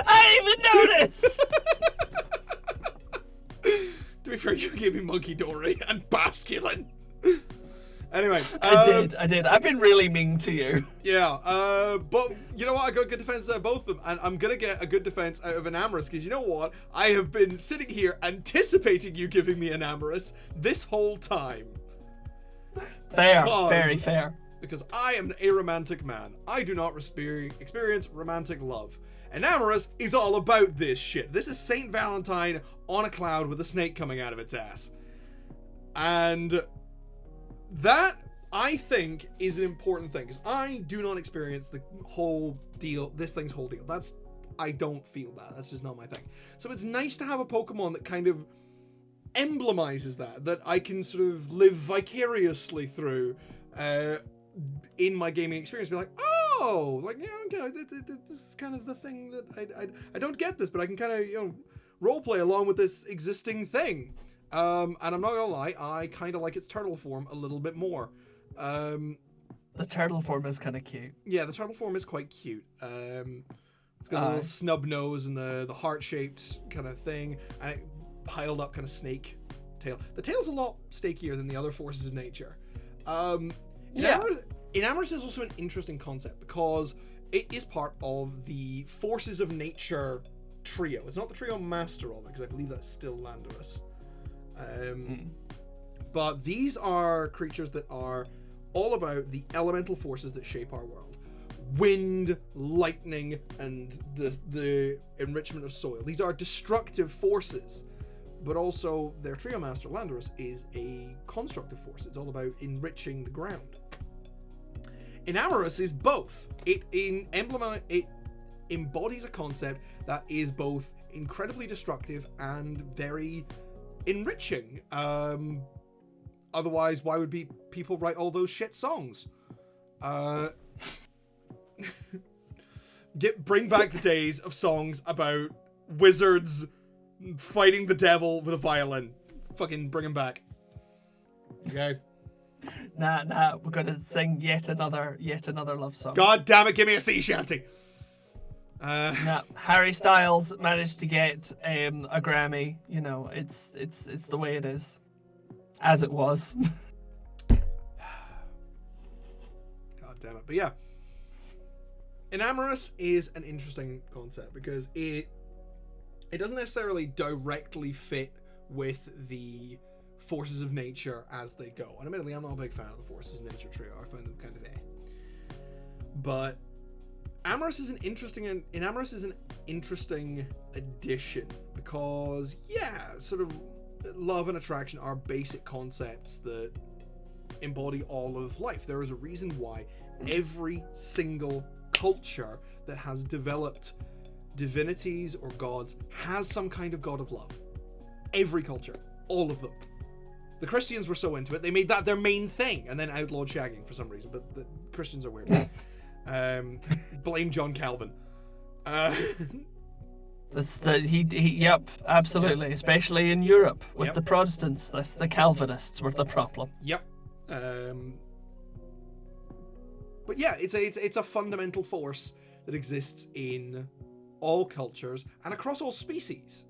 Speaker 2: I didn't even notice.
Speaker 1: To be fair, you gave me Monkey Dory and Basculin. Anyway,
Speaker 2: I did. I've been really mean to you.
Speaker 1: Yeah, but you know what? I got good defense out of both of them, and I'm gonna get a good defense out of Enamorus, because you know what? I have been sitting here anticipating you giving me Enamorus this whole time.
Speaker 2: Fair, very fair.
Speaker 1: Because I am an aromantic man. I do not experience romantic love. Enamorus is all about this shit. This is Saint Valentine on a cloud with a snake coming out of its ass. And that, I think, is an important thing, because I do not experience the whole deal, this thing's whole deal. I don't feel that. That's just not my thing. So it's nice to have a Pokemon that kind of emblemizes that I can sort of live vicariously through in my gaming experience. Be like, oh, like, yeah, okay, this is kind of the thing that I don't get this, but I can kind of, roleplay along with this existing thing. And I'm not gonna lie, I kind of like its turtle form a little bit more.
Speaker 2: The turtle form is kind of cute.
Speaker 1: Yeah, the turtle form is quite cute. It's got a little snub nose and the heart-shaped kind of thing, and it piled up kind of snake tail. The tail's a lot snakier than the other forces of nature. Enamorus is also an interesting concept because it is part of the forces of nature trio. It's not the trio master of it, because I believe that's still Landorus. But these are creatures that are all about the elemental forces that shape our world. Wind, lightning, and the enrichment of soil. These are destructive forces, but also their trio master, Landorus, is a constructive force. It's all about enriching the ground. Enamorus is both. It embodies a concept that is both incredibly destructive and very enriching. Otherwise, why would people write all those shit songs? Bring back the days of songs about wizards fighting the devil with a violin. Fucking bring them back. Okay.
Speaker 2: Nah, we're gonna sing yet another love song.
Speaker 1: God damn it, give me a sea shanty.
Speaker 2: Nah, Harry Styles managed to get a Grammy. You know, it's the way it is, as it was.
Speaker 1: God damn it, but yeah. Enamorus is an interesting concept because it doesn't necessarily directly fit with the forces of nature as they go. And admittedly, I'm not a big fan of the forces of nature trio. I find them kind of But Enamorus is an interesting addition because, yeah, sort of love and attraction are basic concepts that embody all of life. There is a reason why every single culture that has developed divinities or gods has some kind of god of love. Every culture. All of them. The Christians were so into it, they made that their main thing and then outlawed shagging for some reason, but the Christians are weird. Blame John Calvin.
Speaker 2: Yep, absolutely. Yep. Especially in Europe with the Protestants, the Calvinists were the problem.
Speaker 1: Yep. But yeah, it's a fundamental force that exists in all cultures and across all species.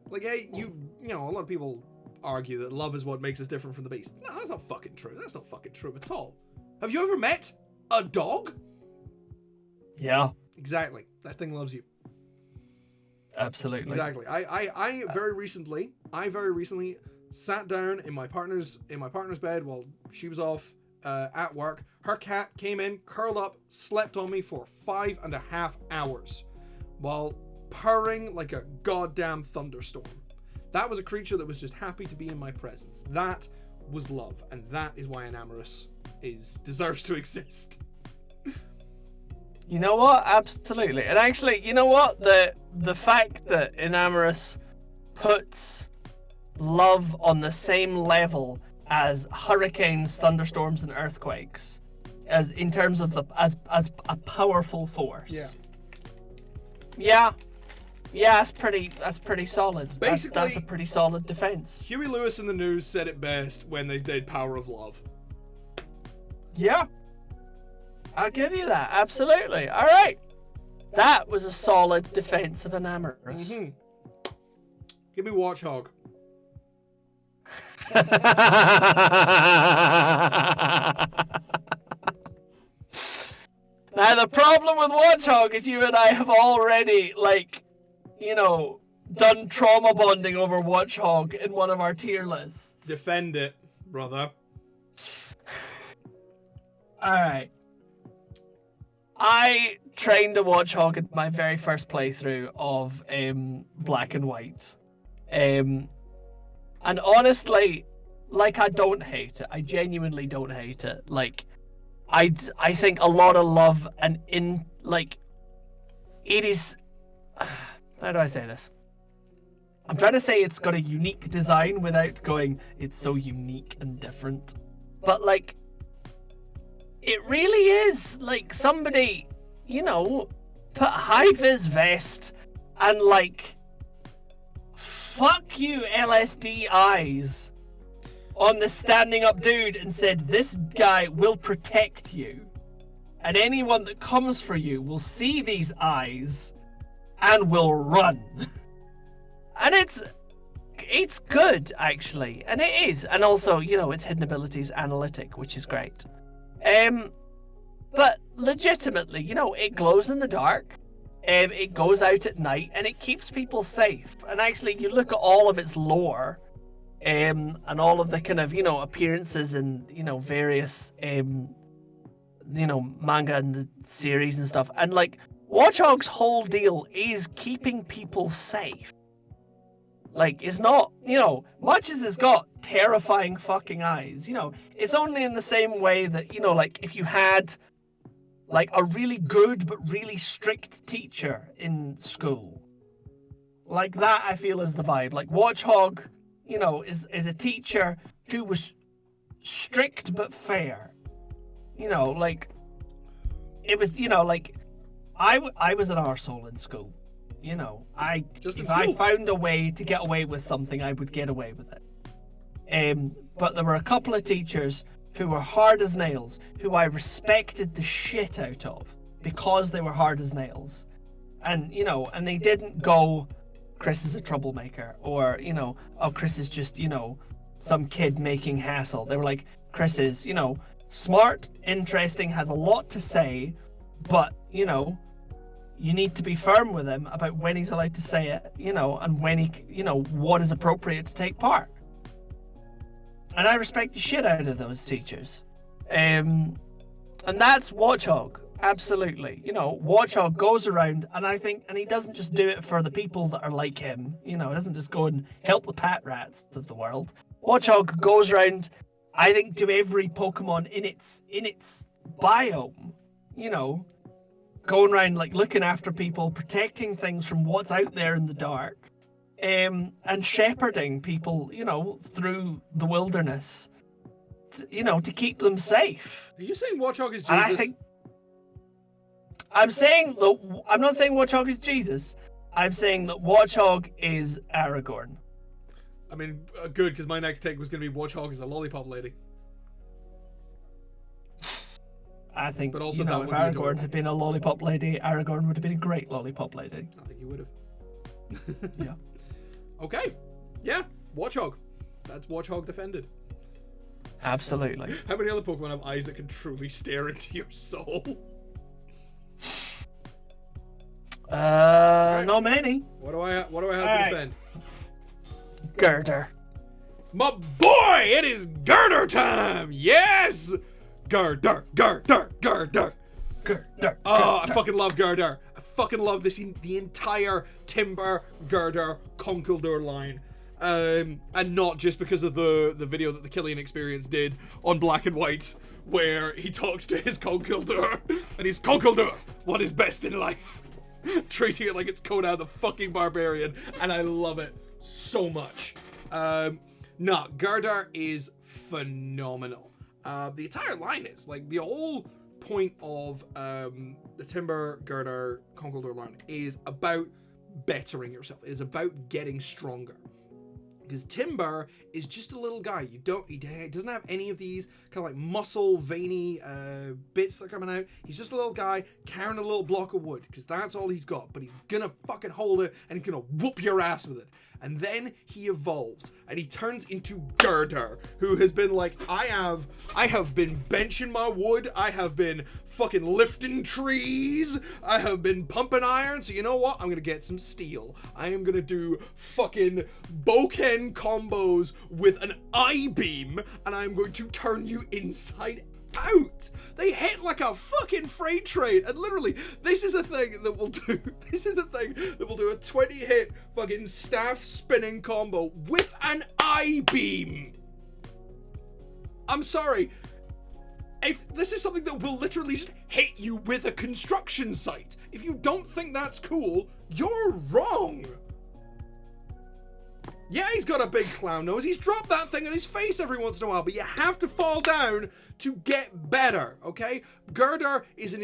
Speaker 1: Like, you know, a lot of people argue that love is what makes us different from the beast. No, that's not fucking true. That's not fucking true at all. Have you ever met a dog?
Speaker 2: Yeah.
Speaker 1: Exactly. That thing loves you.
Speaker 2: Absolutely.
Speaker 1: Exactly. I very recently sat down in my partner's bed while she was off at work. Her cat came in, curled up, slept on me for 5.5 hours while purring like a goddamn thunderstorm. That was a creature that was just happy to be in my presence. That was love, and that is why Enamorus deserves to exist.
Speaker 2: You know what? Absolutely. And actually, you know what? The fact that Enamorus puts love on the same level as hurricanes, thunderstorms, and earthquakes, as in terms of as a powerful force. Yeah. Yeah, that's pretty solid.
Speaker 1: Basically,
Speaker 2: that's a pretty solid defense.
Speaker 1: Huey Lewis and the News said it best when they did Power of Love.
Speaker 2: Yeah. I'll give you that. Absolutely. All right. That was a solid defense of Enamorus.
Speaker 1: Mm-hmm. Give me Watchhog.
Speaker 2: Now, the problem with Watchhog is you and I have already, done trauma bonding over Watchhog in one of our tier lists.
Speaker 1: Defend it, brother.
Speaker 2: Alright. I trained a Watchhog in my very first playthrough of Black and White. And honestly, I don't hate it. I genuinely don't hate it. I think a lot of love and it is... How do I say this? I'm trying to say it's got a unique design without going, it's so unique and different. But, it really is, somebody, put high-vis vest and, fuck you LSD eyes on the standing up dude and said, this guy will protect you. and anyone that comes for you will see these eyes and will run. And it's good, actually, and it is. And also, you know, its hidden abilities analytic, which is great. But legitimately, you know, it glows in the dark. It goes out at night, and it keeps people safe. And actually, you look at all of its lore, and all of the kind of, you know, appearances and, you know, various, you know, manga and the series and stuff. And, like, Watchog's whole deal is keeping people safe. Like, it's not, you know, much as it's got terrifying fucking eyes, you know, it's only in the same way that, you know, like, if you had, like, a really good but really strict teacher in school. Like, that, I feel, is the vibe. Like, Watchog, you know, is a teacher who was strict but fair. You know, like, it was, you know, like, I was an arsehole in school. You know, if I found a way to get away with something, I would get away with it. But there were a couple of teachers who were hard as nails, who I respected the shit out of because they were hard as nails. And, you know, and they didn't go, Chris is a troublemaker, or, you know, oh, Chris is just, you know, some kid making hassle. They were like, Chris is, you know, smart, interesting, has a lot to say, but, you know, you need to be firm with him about when he's allowed to say it, you know, and when he, you know, what is appropriate to take part. And I respect the shit out of those teachers. And that's Watchog, absolutely. You know, Watchog goes around, and I think, and he doesn't just do it for the people that are like him, you know, he doesn't just go and help the pat rats of the world. Watchog goes around, I think, to every Pokemon in its biome, you know, going around, like, looking after people, protecting things from what's out there in the dark, and shepherding people, you know, through the wilderness, you know, to keep them safe.
Speaker 1: Are you saying Watchog is Jesus?
Speaker 2: And I think I'm not saying Watchog is Jesus. I'm saying that Watchog is Aragorn.
Speaker 1: I mean, good, because my next take was going to be Watchog is a lollipop lady.
Speaker 2: I think,
Speaker 1: but also,
Speaker 2: you know,
Speaker 1: that
Speaker 2: if
Speaker 1: would be
Speaker 2: Aragorn
Speaker 1: adorable.
Speaker 2: had been a lollipop lady, Aragorn would have been a great lollipop lady.
Speaker 1: I think he would have.
Speaker 2: Yeah.
Speaker 1: Okay. Yeah. Watchog. That's Watchog defended.
Speaker 2: Absolutely.
Speaker 1: How many other Pokemon have eyes that can truly stare into your soul?
Speaker 2: Not many.
Speaker 1: What do I have
Speaker 2: Alright.
Speaker 1: to defend?
Speaker 2: Girder.
Speaker 1: My boy, it is Girder time. Yes. Girder.
Speaker 2: Girder.
Speaker 1: Oh, I fucking love Girder. I fucking love the entire Timber Girder Conkeldurr line. And not just because of the video that the Killian Experience did on Black and White, where he talks to his Conkeldurr, and he's Conkeldurr, what is best in life? Treating it like it's Conan the fucking Barbarian, and I love it so much. Girder is phenomenal. The entire line is, like, the whole point of the Timber Girder Conkeldurr line is about bettering yourself. It is about getting stronger. Because Timber is just a little guy. He doesn't have any of these kind of like muscle, veiny bits that are coming out. He's just a little guy carrying a little block of wood, because that's all he's got. But he's gonna fucking hold it, and he's gonna whoop your ass with it. And then he evolves, and he turns into Girder, who has been like, I have been benching my wood, I have been fucking lifting trees, I have been pumping iron, so you know what? I'm gonna get some steel. I am gonna do fucking Boken combos with an I-beam, and I'm going to turn you inside out. They hit like a fucking freight train, and literally, this is a thing that will do a 20-hit fucking staff spinning combo with an I-beam. I'm sorry. If this is something that will literally just hit you with a construction site, if you don't think that's cool, you're wrong. Yeah, he's got a big clown nose. He's dropped that thing on his face every once in a while, but you have to fall down to get better, okay? Girder is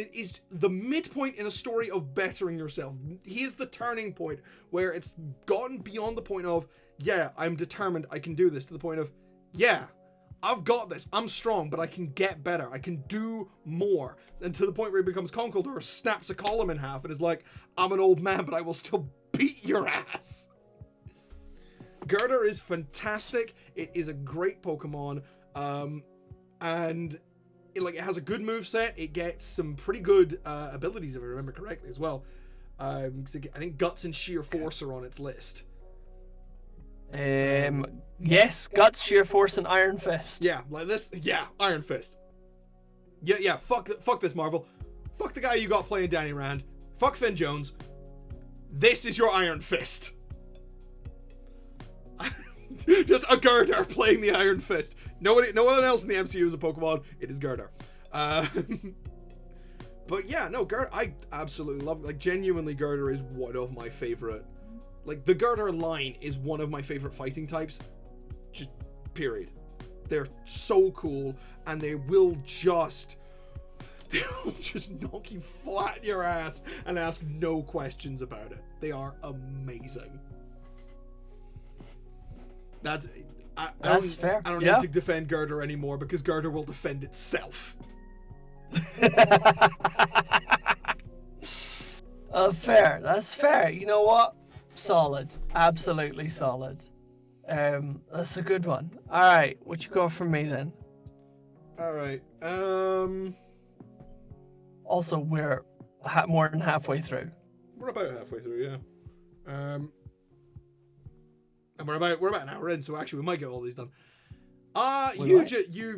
Speaker 1: the midpoint in a story of bettering yourself. He is the turning point where it's gotten beyond the point of, yeah, I'm determined, I can do this, to the point of, yeah, I've got this. I'm strong, but I can get better. I can do more. And to the point where he becomes Conkeldurr, snaps a column in half, and is like, I'm an old man, but I will still beat your ass. Gurdurr is fantastic. It is a great Pokemon. And it has a good moveset. It gets some pretty good abilities, if I remember correctly, as well. I think Guts and Sheer Force are on its list.
Speaker 2: Yes, Guts, Sheer Force, and Iron Fist.
Speaker 1: Yeah, like this. Yeah, Iron Fist. Yeah. Fuck this, Marvel. Fuck the guy you got playing Danny Rand. Fuck Finn Jones. This is your Iron Fist. Just a Gurdurr playing the Iron Fist. No one else in the MCU is a Pokemon. It is Gurdurr. But yeah, no, I absolutely love it. Like, genuinely, Gurdurr is one of my favorite. Like, the Gurdurr line is one of my favorite fighting types. Just, period. They're so cool, and they'll just knock you flat in your ass and ask no questions about it. They are amazing. That's
Speaker 2: fair.
Speaker 1: I don't need to defend Gurdurr anymore because Gurdurr will defend itself.
Speaker 2: Fair. That's fair. You know what? Solid. Absolutely solid. That's a good one. All right, what you got from me then?
Speaker 1: All right.
Speaker 2: Also, we're more than halfway through.
Speaker 1: We're about halfway through, yeah. And we're about an hour in, so actually we might get all these done. You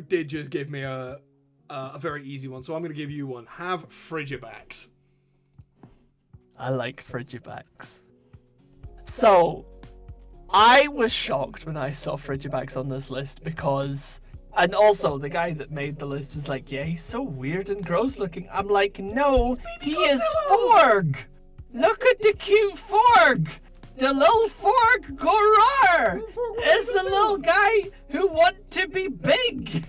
Speaker 1: did just give me a very easy one, so I'm going to give you one. Have Frigibax.
Speaker 2: I like Frigibax. So, I was shocked when I saw Frigibax on this list because, and also the guy that made the list was like, yeah, he's so weird and gross looking. I'm like, no, he is Forg. Look at the cute Forg. The little Forg Gorar is the little guy who want to be big.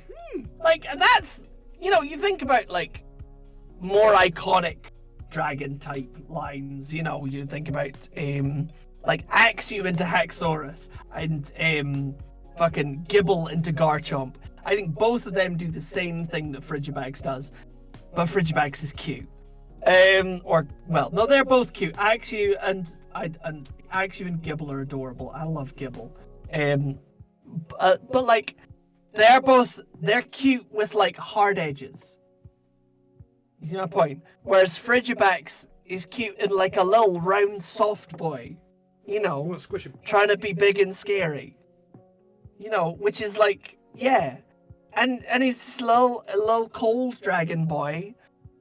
Speaker 2: Like, that's, you think about, like, more iconic dragon type lines, you think about, like, Axew into Haxorus and, fucking Gibble into Garchomp. I think both of them do the same thing that Frigibax does, but Frigibax is cute. No, they're both cute. Axew and Axew and Gibble are adorable. I love Gibble. But like, they're cute with like hard edges. You see my point? Whereas Frigibax is cute in like a little round soft boy.
Speaker 1: Squish him.
Speaker 2: Trying to be big and scary. Which is like, yeah. And he's this little cold dragon boy.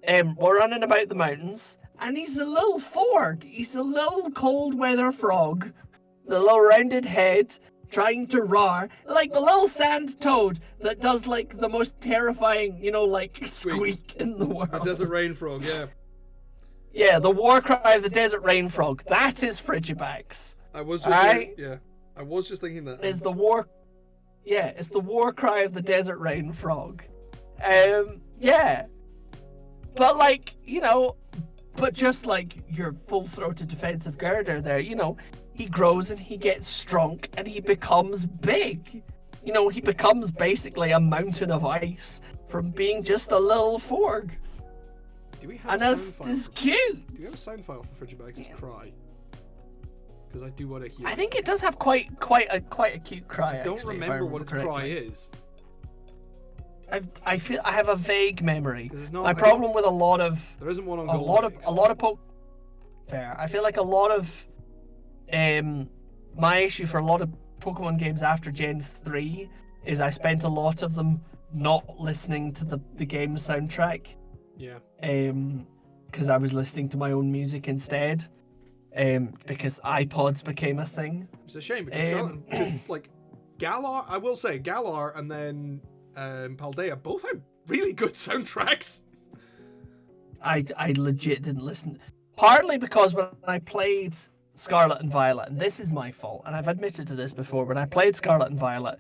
Speaker 2: We're running about the mountains, and he's a little Forg. He's a little cold weather frog, the little rounded head, trying to roar like the little sand toad that does like the most terrifying, like squeak in the world.
Speaker 1: A desert rain frog, yeah.
Speaker 2: Yeah, the war cry of the desert rain frog. That is Frigibax.
Speaker 1: I was just thinking that.
Speaker 2: It's the war cry of the desert rain frog. Yeah. But like, but just like your full-throated defensive Gurdurr there, he grows and he gets strong and he becomes big. He becomes basically a mountain of ice from being just a little Forg.
Speaker 1: Do we have
Speaker 2: and that's cute.
Speaker 1: Do you have a sound file for Frigibax's cry? Because I do want to hear.
Speaker 2: I think it does have quite a cute cry.
Speaker 1: I don't remember what its cry is.
Speaker 2: I have a vague memory. My problem with a lot of
Speaker 1: there isn't one on
Speaker 2: a lot of fair. I feel like a lot of my issue for a lot of Pokemon games after Gen 3 is I spent a lot of them not listening to the game soundtrack.
Speaker 1: Yeah.
Speaker 2: Because I was listening to my own music instead. Because iPods became a thing.
Speaker 1: It's a shame because like Galar, I will say Galar and then Paldea both had really good soundtracks.
Speaker 2: I legit didn't listen. Partly because when I played Scarlet and Violet, and this is my fault, and I've admitted to this before, when I played Scarlet and Violet,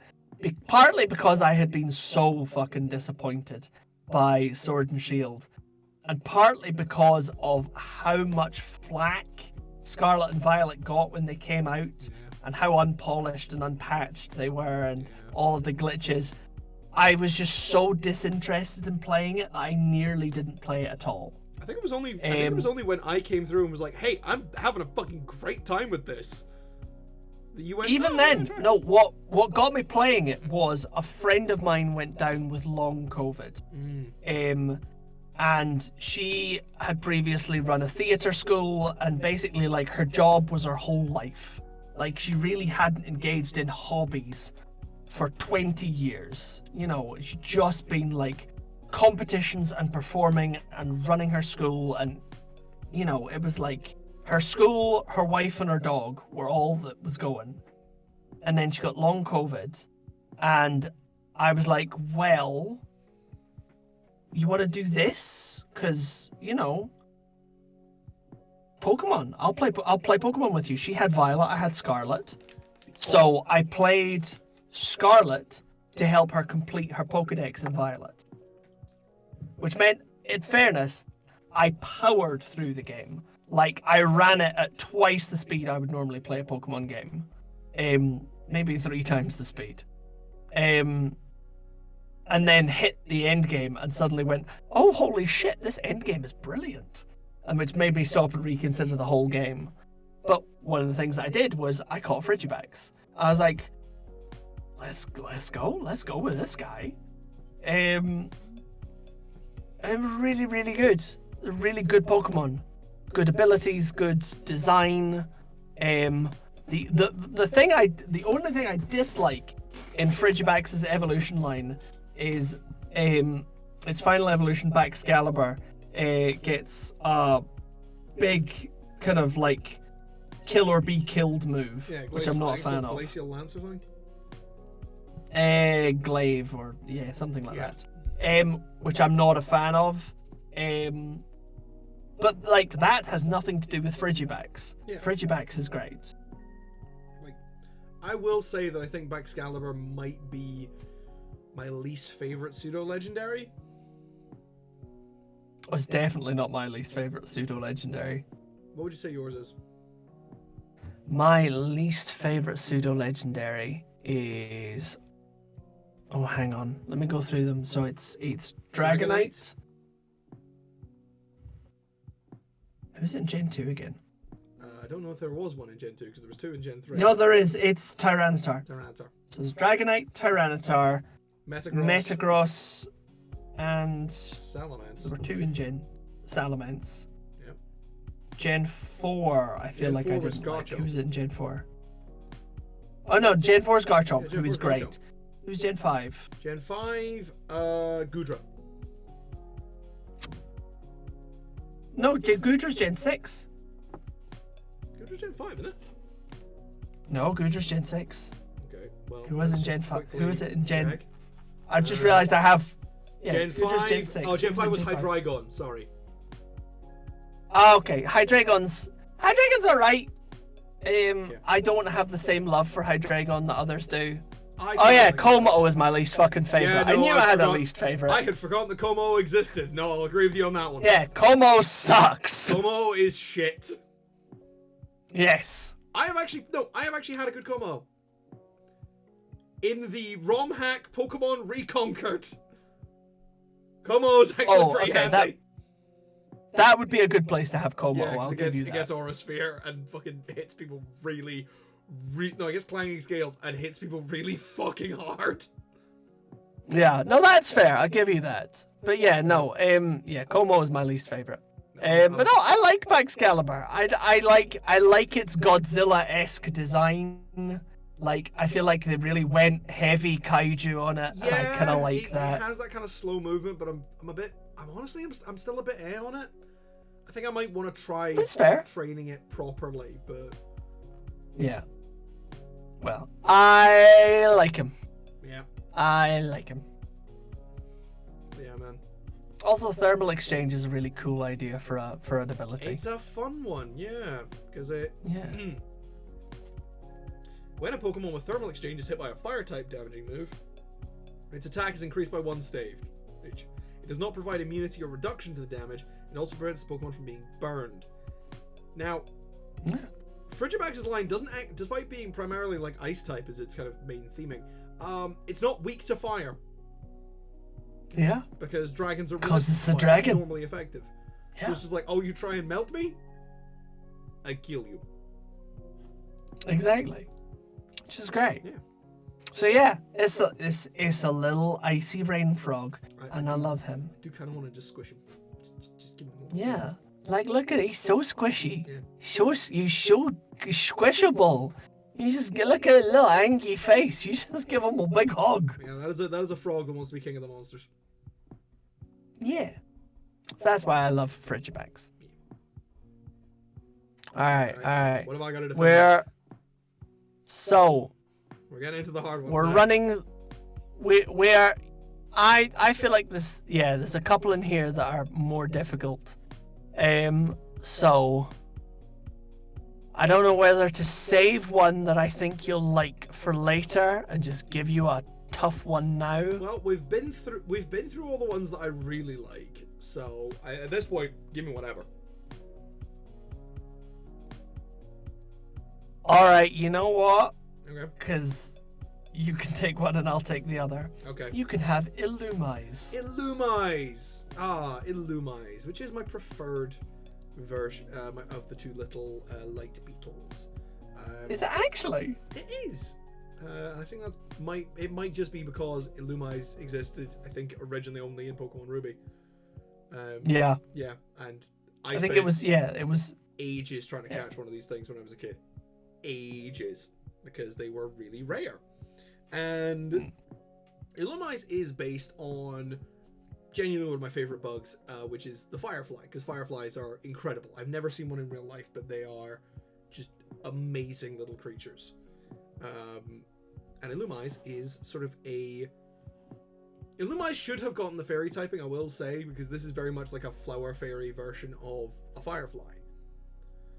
Speaker 2: partly because I had been so fucking disappointed by Sword and Shield, and partly because of how much flack Scarlet and Violet got when they came out, and how unpolished and unpatched they were, and all of the glitches. I was just so disinterested in playing it that I nearly didn't play it at all.
Speaker 1: I think it was only when I came through and was like, "Hey, I'm having a fucking great time with this." That you went.
Speaker 2: Even
Speaker 1: "Oh,
Speaker 2: then,
Speaker 1: yeah, try it."
Speaker 2: no. What got me playing it was a friend of mine went down with long COVID. And she had previously run a theatre school, and basically, like, her job was her whole life. Like, she really hadn't engaged in hobbies for 20 years. You know, she'd just been, like, competitions and performing and running her school, and, you know, it was like her school, her wife, and her dog were all that was going. And then she got long COVID, and I was like, well, you want to do this? Because, you know, Pokemon. I'll play Pokemon with you. She had Violet, I had Scarlet. So I played Scarlet to help her complete her Pokedex in Violet. Which meant, in fairness, I powered through the game. Like, I ran it at twice the speed I would normally play a Pokemon game. Maybe 3 times the speed. And then hit the end game and suddenly went, oh, holy shit, this end game is brilliant. And which made me stop and reconsider the whole game. But one of the things I did was I caught Frigibax. I was like, let's go with this guy. And really, really good. A really good Pokemon. Good abilities, good design. The only thing I dislike in Frigibax's evolution line is its final evolution, Baxcalibur, gets a big kind of like kill or be killed move, which I'm not a fan of.
Speaker 1: Glacial Lance or something?
Speaker 2: Glaive or something like that. Which I'm not a fan of. But like that has nothing to do with Frigibax.
Speaker 1: Yeah.
Speaker 2: Frigibax is great.
Speaker 1: Like, I will say that I think Baxcalibur might be my least favorite pseudo-legendary.
Speaker 2: It's definitely not my least favorite pseudo-legendary.
Speaker 1: What would you say yours is?
Speaker 2: My least favorite pseudo-legendary is... Oh, hang on. Let me go through them. So it's Dragonite. Who's in Gen 2 again?
Speaker 1: I don't know if there was one in Gen 2, because there was 2 in Gen 3.
Speaker 2: No, there is. It's Tyranitar.
Speaker 1: Tyranitar.
Speaker 2: So it's Dragonite, Tyranitar,
Speaker 1: Metagross,
Speaker 2: and...
Speaker 1: Salamence.
Speaker 2: There were 2 in Gen... Salamence.
Speaker 1: Yep.
Speaker 2: Gen 4, I feel
Speaker 1: Gen
Speaker 2: like
Speaker 1: 4
Speaker 2: I
Speaker 1: was
Speaker 2: didn't like.
Speaker 1: Garchomp.
Speaker 2: Who's in Gen 4? Oh no, Gen 4 is Garchomp,
Speaker 1: Gen
Speaker 2: who is
Speaker 1: 4 is
Speaker 2: great.
Speaker 1: Garchomp.
Speaker 2: Who's Gen 5?
Speaker 1: Gen 5, Goodra.
Speaker 2: No, Goodra's Gen 6.
Speaker 1: Goodra's Gen 5, isn't it?
Speaker 2: No, Goodra's Gen 6.
Speaker 1: Okay, well...
Speaker 2: Who was in
Speaker 1: let's
Speaker 2: Gen
Speaker 1: just
Speaker 2: 5?
Speaker 1: quickly
Speaker 2: Who was it in Gen...
Speaker 1: check.
Speaker 2: I've just realised I have... Yeah,
Speaker 1: Gen
Speaker 2: Goodra's
Speaker 1: 5...
Speaker 2: Gen 6.
Speaker 1: Oh, Gen
Speaker 2: Who
Speaker 1: 5 was
Speaker 2: in Gen 5?
Speaker 1: Hydreigon, sorry.
Speaker 2: Oh, okay. Hydreigon's alright. I don't have the same love for Hydreigon that others do. Oh yeah, Komodo is my least fucking favourite.
Speaker 1: Yeah, no,
Speaker 2: I knew I had a
Speaker 1: forgot-
Speaker 2: least favourite.
Speaker 1: I had forgotten that Como existed. No, I'll agree with you on that one.
Speaker 2: Yeah, Como sucks.
Speaker 1: Como is shit.
Speaker 2: Yes.
Speaker 1: I have actually had a good Como. In the ROM hack Pokemon Reconquered. Como is actually pretty handy.
Speaker 2: That would be a good place to have Como.
Speaker 1: Yeah,
Speaker 2: I'll
Speaker 1: because
Speaker 2: give you
Speaker 1: it
Speaker 2: that.
Speaker 1: gets Aura Sphere and fucking hits people really... no, I guess Clanging Scales and hits people really fucking hard.
Speaker 2: Yeah, no, that's fair. I'll give you that. But yeah, no, Como is my least favorite. But no, I like Baxcalibur. I like its Godzilla-esque design. Like, I feel like they really went heavy kaiju on it, and I kind of like that.
Speaker 1: It has that kind of slow movement, but I'm still a bit on it. I think I might want to try training it properly, but
Speaker 2: yeah. Well, I like him.
Speaker 1: Yeah.
Speaker 2: I like him.
Speaker 1: Yeah, man.
Speaker 2: Also, thermal exchange is a really cool idea for an ability.
Speaker 1: It's a fun one, yeah, because it.
Speaker 2: Yeah.
Speaker 1: When a Pokemon with thermal exchange is hit by a fire type damaging move, its attack is increased by 1 stage. It does not provide immunity or reduction to the damage. It also prevents the Pokemon from being burned. Now, Frigibax's line doesn't act, despite being primarily like ice type as its kind of main theming, it's not weak to fire.
Speaker 2: Yeah.
Speaker 1: Because dragons are
Speaker 2: 'Cause it's a
Speaker 1: resistant to fire,
Speaker 2: dragon.
Speaker 1: it's normally effective. So
Speaker 2: Yeah.
Speaker 1: it's just like, oh, you try and melt me? I kill you.
Speaker 2: Exactly. Which is great.
Speaker 1: Yeah.
Speaker 2: So yeah, it's a little icy rain frog, and I love him.
Speaker 1: I do kind of want to just squish him. Just give him a little
Speaker 2: Yeah.
Speaker 1: squeeze.
Speaker 2: Like, look at it. He's so squishy.
Speaker 1: Yeah.
Speaker 2: He's so squishable. You just look at his little angry face. You just give him a big hug.
Speaker 1: Yeah, that is a frog that wants to be king of the monsters.
Speaker 2: Yeah. So that's why I love Frigibax. Alright.
Speaker 1: What have I got to defend?
Speaker 2: We're
Speaker 1: Getting into the hard ones.
Speaker 2: we're
Speaker 1: now.
Speaker 2: running. We're. I feel like this. Yeah, there's a couple in here that are more difficult. So I don't know whether to save one that I think you'll like for later and just give you a tough one now.
Speaker 1: Well, we've been through all the ones that I really like. So at this point, give me whatever.
Speaker 2: All right, you know what?
Speaker 1: Okay.
Speaker 2: Because you can take one and I'll take the other.
Speaker 1: Okay.
Speaker 2: You can have Illumise.
Speaker 1: Illumise. Illumise, which is my preferred version of the two little light beetles.
Speaker 2: Is it actually?
Speaker 1: It is. I think it might just be because Illumise existed, I think, originally only in Pokemon Ruby.
Speaker 2: Yeah.
Speaker 1: Yeah, and
Speaker 2: I think it was
Speaker 1: ages trying to catch one of these things when I was a kid. Ages. Because they were really rare. And Illumise is based on genuinely one of my favorite bugs, which is the Firefly, because Fireflies are incredible. I've never seen one in real life, but they are just amazing little creatures. And Illumise is sort of Illumise should have gotten the fairy typing, I will say, because this is very much like a flower fairy version of a Firefly.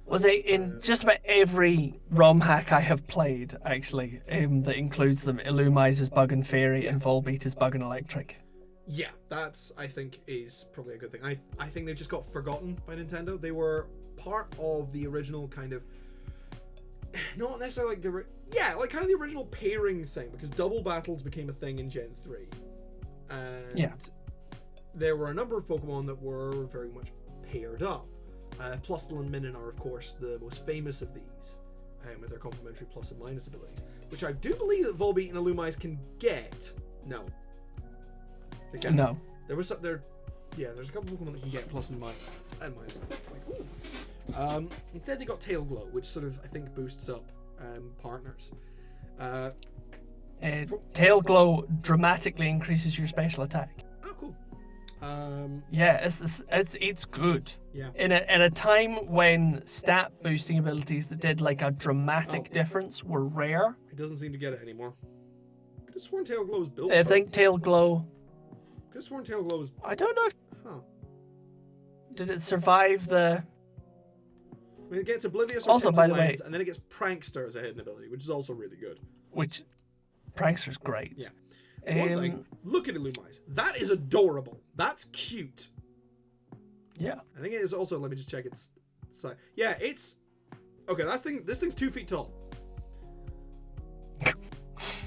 Speaker 2: Was it in just about every ROM hack I have played, actually, that includes them? Illumise is Bug and Fairy and Volbeat is Bug and Electric.
Speaker 1: Yeah, that's, I think, is probably a good thing. I think they just got forgotten by Nintendo. They were part of the original kind of, not necessarily like like kind of the original pairing thing, because double battles became a thing in Gen 3. And there were a number of Pokemon that were very much paired up. Plusle and Minun are, of course, the most famous of these, with their complementary plus and minus abilities, which I do believe that Volbeat and Illumise can get. No. They can't.
Speaker 2: No.
Speaker 1: There's a couple Pokemon that can get plus and minus. Like, ooh. Instead, they got Tail Glow, which sort of, I think, boosts up partners.
Speaker 2: Tail Glow dramatically increases your special attack.
Speaker 1: Oh, cool.
Speaker 2: Yeah, it's good.
Speaker 1: Yeah.
Speaker 2: In a time when stat boosting abilities that did like a dramatic difference were rare.
Speaker 1: It doesn't seem to get it anymore. I could have sworn Tail Glow was built.
Speaker 2: I think Tail Glow.
Speaker 1: Could have sworn Tail Glow was.
Speaker 2: I don't know if.
Speaker 1: Huh.
Speaker 2: Did it survive the?
Speaker 1: I mean, it gets Oblivious or
Speaker 2: Also, by the way,
Speaker 1: Lens, and then it gets Prankster as a hidden ability, which is also really good.
Speaker 2: Which, Prankster's great.
Speaker 1: Yeah. One thing, look at Illumise. That is adorable. That's cute.
Speaker 2: Yeah.
Speaker 1: I think it is also, let me just check its size. Yeah, it's... Okay, this thing's 2 feet tall.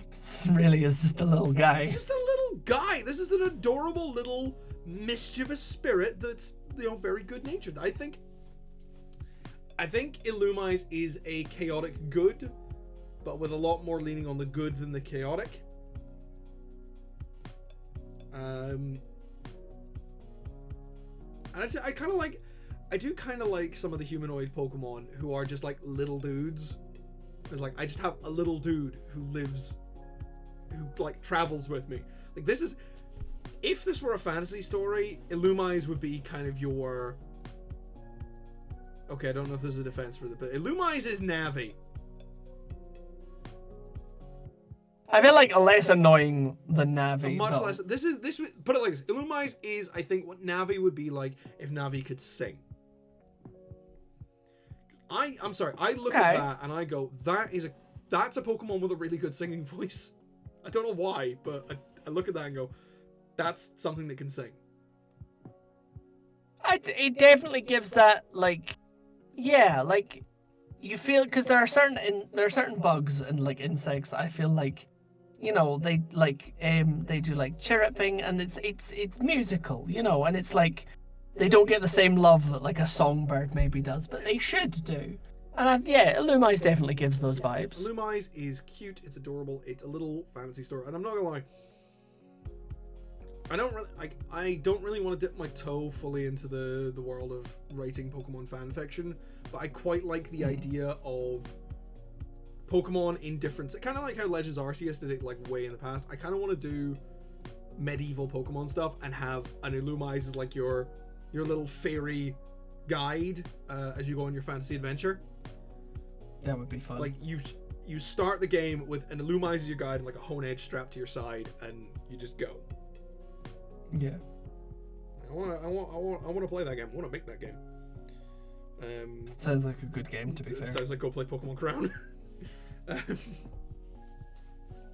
Speaker 2: This really is just a little guy.
Speaker 1: It's just a little guy. This is an adorable little mischievous spirit that's, very good-natured. I think Illumise is a chaotic good, but with a lot more leaning on the good than the chaotic. And I do kind of like some of the humanoid Pokemon who are just like little dudes. It's like, I just have a little dude who like travels with me. Like, if this were a fantasy story, Illumise would be kind of your... Okay, I don't know if there's a defense for that, but Illumise is Navi.
Speaker 2: I feel like a less annoying than Navi.
Speaker 1: Much less. Put it like this. Illumise is, I think, what Navi would be like if Navi could sing. I'm sorry. I look at that and I go, that's a Pokemon with a really good singing voice. I don't know why, but I look at that and go, that's something that can sing.
Speaker 2: It definitely gives that, like, yeah, like, you feel, because there are certain bugs and like insects that I feel like they they do like chirruping, and it's musical, and it's like they don't get the same love that like a songbird maybe does, but they should do. And Illumise definitely gives those vibes.
Speaker 1: Illumise is cute, it's adorable, it's a little fantasy store, and I'm not gonna lie, I don't really want to dip my toe fully into the world of writing Pokemon fan fiction, but I quite like the idea of Pokemon in different, kind of like how Legends Arceus did it like way in the past. I kind of want to do medieval Pokemon stuff and have an Illumise as like your little fairy guide as you go on your fantasy adventure.
Speaker 2: That would be fun.
Speaker 1: Like you start the game with an Illumise as your guide and like a Honedge strapped to your side, and you just go.
Speaker 2: Yeah.
Speaker 1: I want to play that game. I want to make that game.
Speaker 2: Sounds like a good game, to be fair.
Speaker 1: Sounds like go play Pokemon Crown. So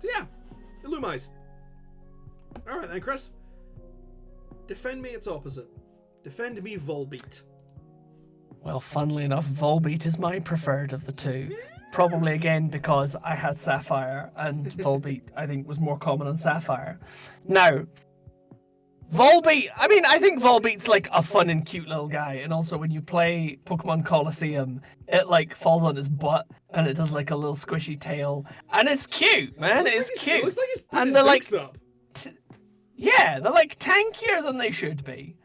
Speaker 1: yeah, Illumise. All right then, Chris. Defend me its opposite. Defend me Volbeat.
Speaker 2: Well, funnily enough, Volbeat is my preferred of the two. Probably again because I had Sapphire, and Volbeat I think was more common on Sapphire. Now, Volbeat, I think Volbeat's like a fun and cute little guy, and also when you play Pokemon Colosseum, it like falls on his butt and it does like a little squishy tail, and it's cute, man. It's cute.
Speaker 1: It looks like it's put
Speaker 2: and
Speaker 1: his
Speaker 2: they're like,
Speaker 1: legs up.
Speaker 2: they're like tankier than they should be.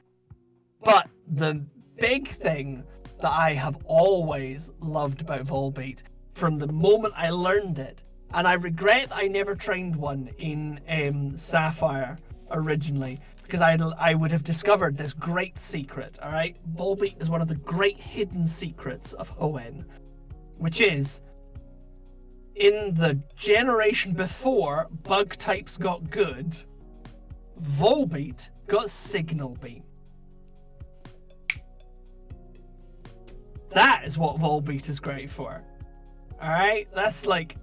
Speaker 2: But the big thing that I have always loved about Volbeat from the moment I learned it, and I regret I never trained one in Sapphire originally, because I would have discovered this great secret, alright? Volbeat is one of the great hidden secrets of Hoenn, which is, in the generation before bug types got good, Volbeat got Signal Beam. That is what Volbeat is great for. Alright? That's like,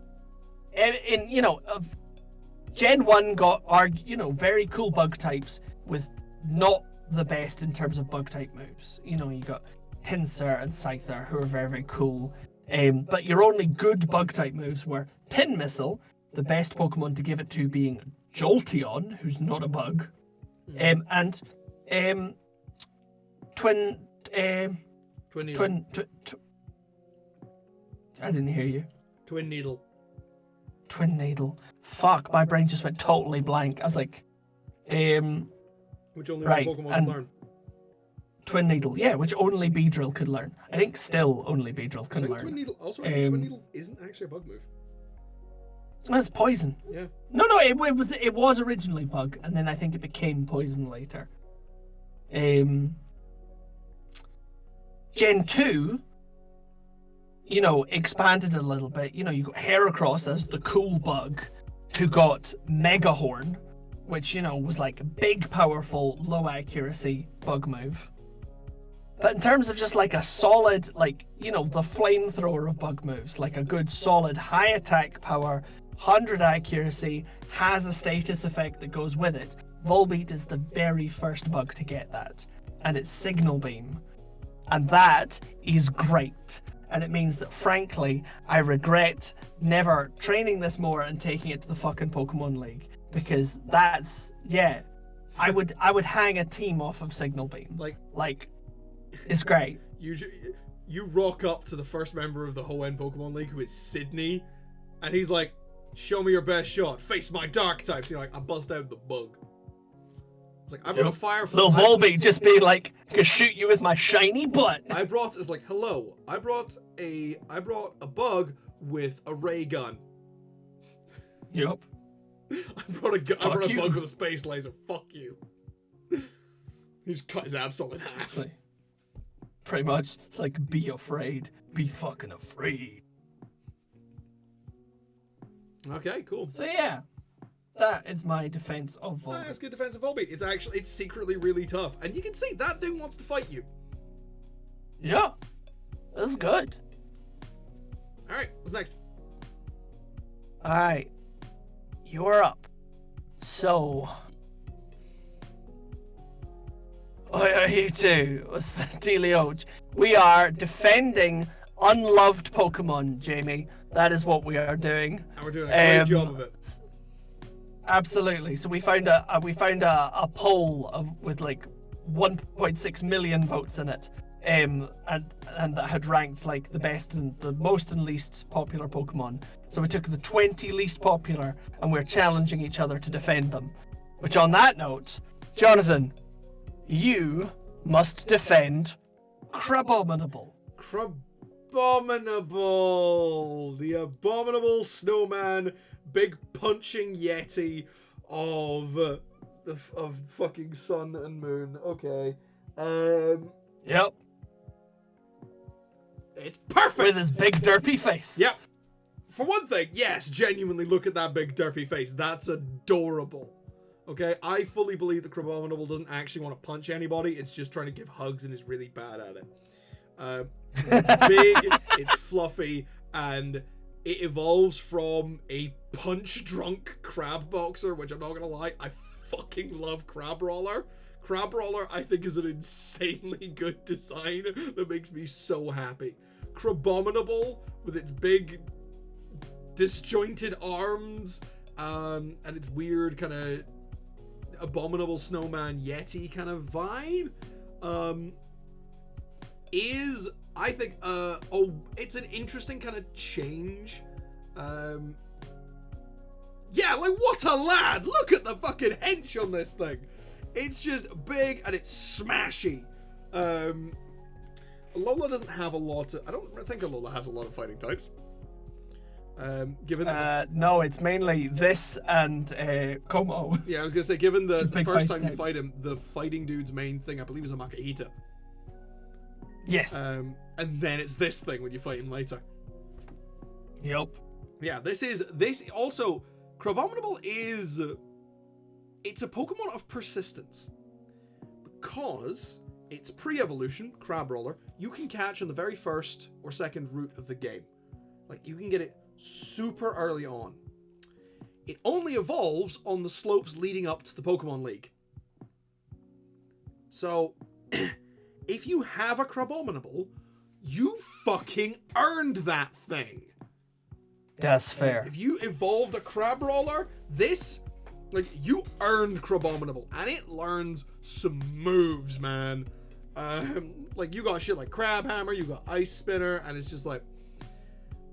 Speaker 2: Gen 1 got, very cool bug types with not the best in terms of bug type moves. You got Pinsir and Scyther, who are very, very cool. But your only good bug type moves were Pin Missile, the best Pokemon to give it to being Jolteon, who's not a bug, and Twin
Speaker 1: Needle.
Speaker 2: I didn't hear you.
Speaker 1: Twin Needle.
Speaker 2: Twin Needle. Fuck, my brain just went totally blank. I was like,
Speaker 1: which only one Pokemon can learn.
Speaker 2: Twin Needle, yeah, which only Beedrill could learn. I think still only Beedrill can learn.
Speaker 1: Twin Needle, also, Twin Needle isn't actually a bug move.
Speaker 2: That's poison.
Speaker 1: Yeah.
Speaker 2: No, it was originally bug, and then I think it became poison later. Gen 2, expanded a little bit. You got Heracross as the cool bug, who got Megahorn, which, was like a big, powerful, low accuracy bug move. But in terms of just like a solid, the flamethrower of bug moves, like a good solid high attack power, 100 accuracy, has a status effect that goes with it. Volbeat is the very first bug to get that, and it's Signal Beam. And that is great. And it means that, frankly, I regret never training this more and taking it to the fucking Pokemon League. Because that's, I would hang a team off of Signal Beam. Like, it's great.
Speaker 1: You rock up to the first member of the Hoenn Pokemon League, who is Sydney, and he's like, show me your best shot, face my dark types. You're like, I bust out the bug. It's like, I brought a fire for
Speaker 2: little Volbeat just be like, I can shoot you with my shiny butt.
Speaker 1: It's like, hello, I brought a bug with a ray gun.
Speaker 2: Yep.
Speaker 1: I brought a bug with a space laser. Fuck you. He just cut his Absol in half.
Speaker 2: Pretty much. It's like, be afraid. Be fucking afraid.
Speaker 1: Okay, cool.
Speaker 2: So yeah, that is my defense of Volbeat.
Speaker 1: That's good defense of Volbeat. It's secretly really tough. And you can see that thing wants to fight you.
Speaker 2: Yeah. That's good.
Speaker 1: Alright, what's next?
Speaker 2: Alright. You're up. So, what are you two? What's the dealio? We are defending unloved Pokemon, Jamie. That is what we are doing.
Speaker 1: And we're doing a great job of it.
Speaker 2: Absolutely. So we found a poll with like 1.6 million votes in it, and that had ranked like the best and the most and least popular Pokemon. So we took the 20 least popular, and we're challenging each other to defend them. Which, on that note, Jonathan, you must defend Crabominable.
Speaker 1: Crabominable, the abominable snowman, big punching yeti of fucking sun and moon. Okay,
Speaker 2: Yep.
Speaker 1: it's perfect
Speaker 2: With his big derpy face.
Speaker 1: Yep. For one thing, yes, genuinely look at that big derpy face. That's adorable. Okay, I fully believe that Crabominable doesn't actually want to punch anybody. It's just trying to give hugs and is really bad at it. It's big, it's fluffy, and it evolves from a punch-drunk crab boxer, which I'm not gonna lie, I fucking love Crabrawler. Crabrawler, I think, is an insanely good design that makes me so happy. Crabominable, with its big, disjointed arms, and its weird kind of abominable snowman yeti kind of vibe, is, I think, it's an interesting kind of change. Yeah, like, what a lad! Look at the fucking hench on this thing. It's just big and it's smashy. Alola doesn't have a lot of, I don't think Alola has a lot of fighting types. Given that
Speaker 2: no, it's mainly this and Como.
Speaker 1: yeah, I was gonna say, given the first time you
Speaker 2: types.
Speaker 1: fight him, the fighting dude's main thing, I believe, is a Makahita.
Speaker 2: Yes.
Speaker 1: And then it's this thing when you fight him later.
Speaker 2: Yep.
Speaker 1: Yeah, this also, Crabominable is, it's a Pokemon of persistence. Because it's pre-evolution, Crabrawler, you can catch on the very first or second route of the game. Like, you can get it super early on. It only evolves on the slopes leading up to the Pokemon League. So, if you have a Crabominable, you fucking earned that thing.
Speaker 2: That's fair.
Speaker 1: If you evolved a Crabrawler, you earned Crabominable, and it learns some moves, man. Like, you got shit like Crab Hammer, you got Ice Spinner, and it's just like,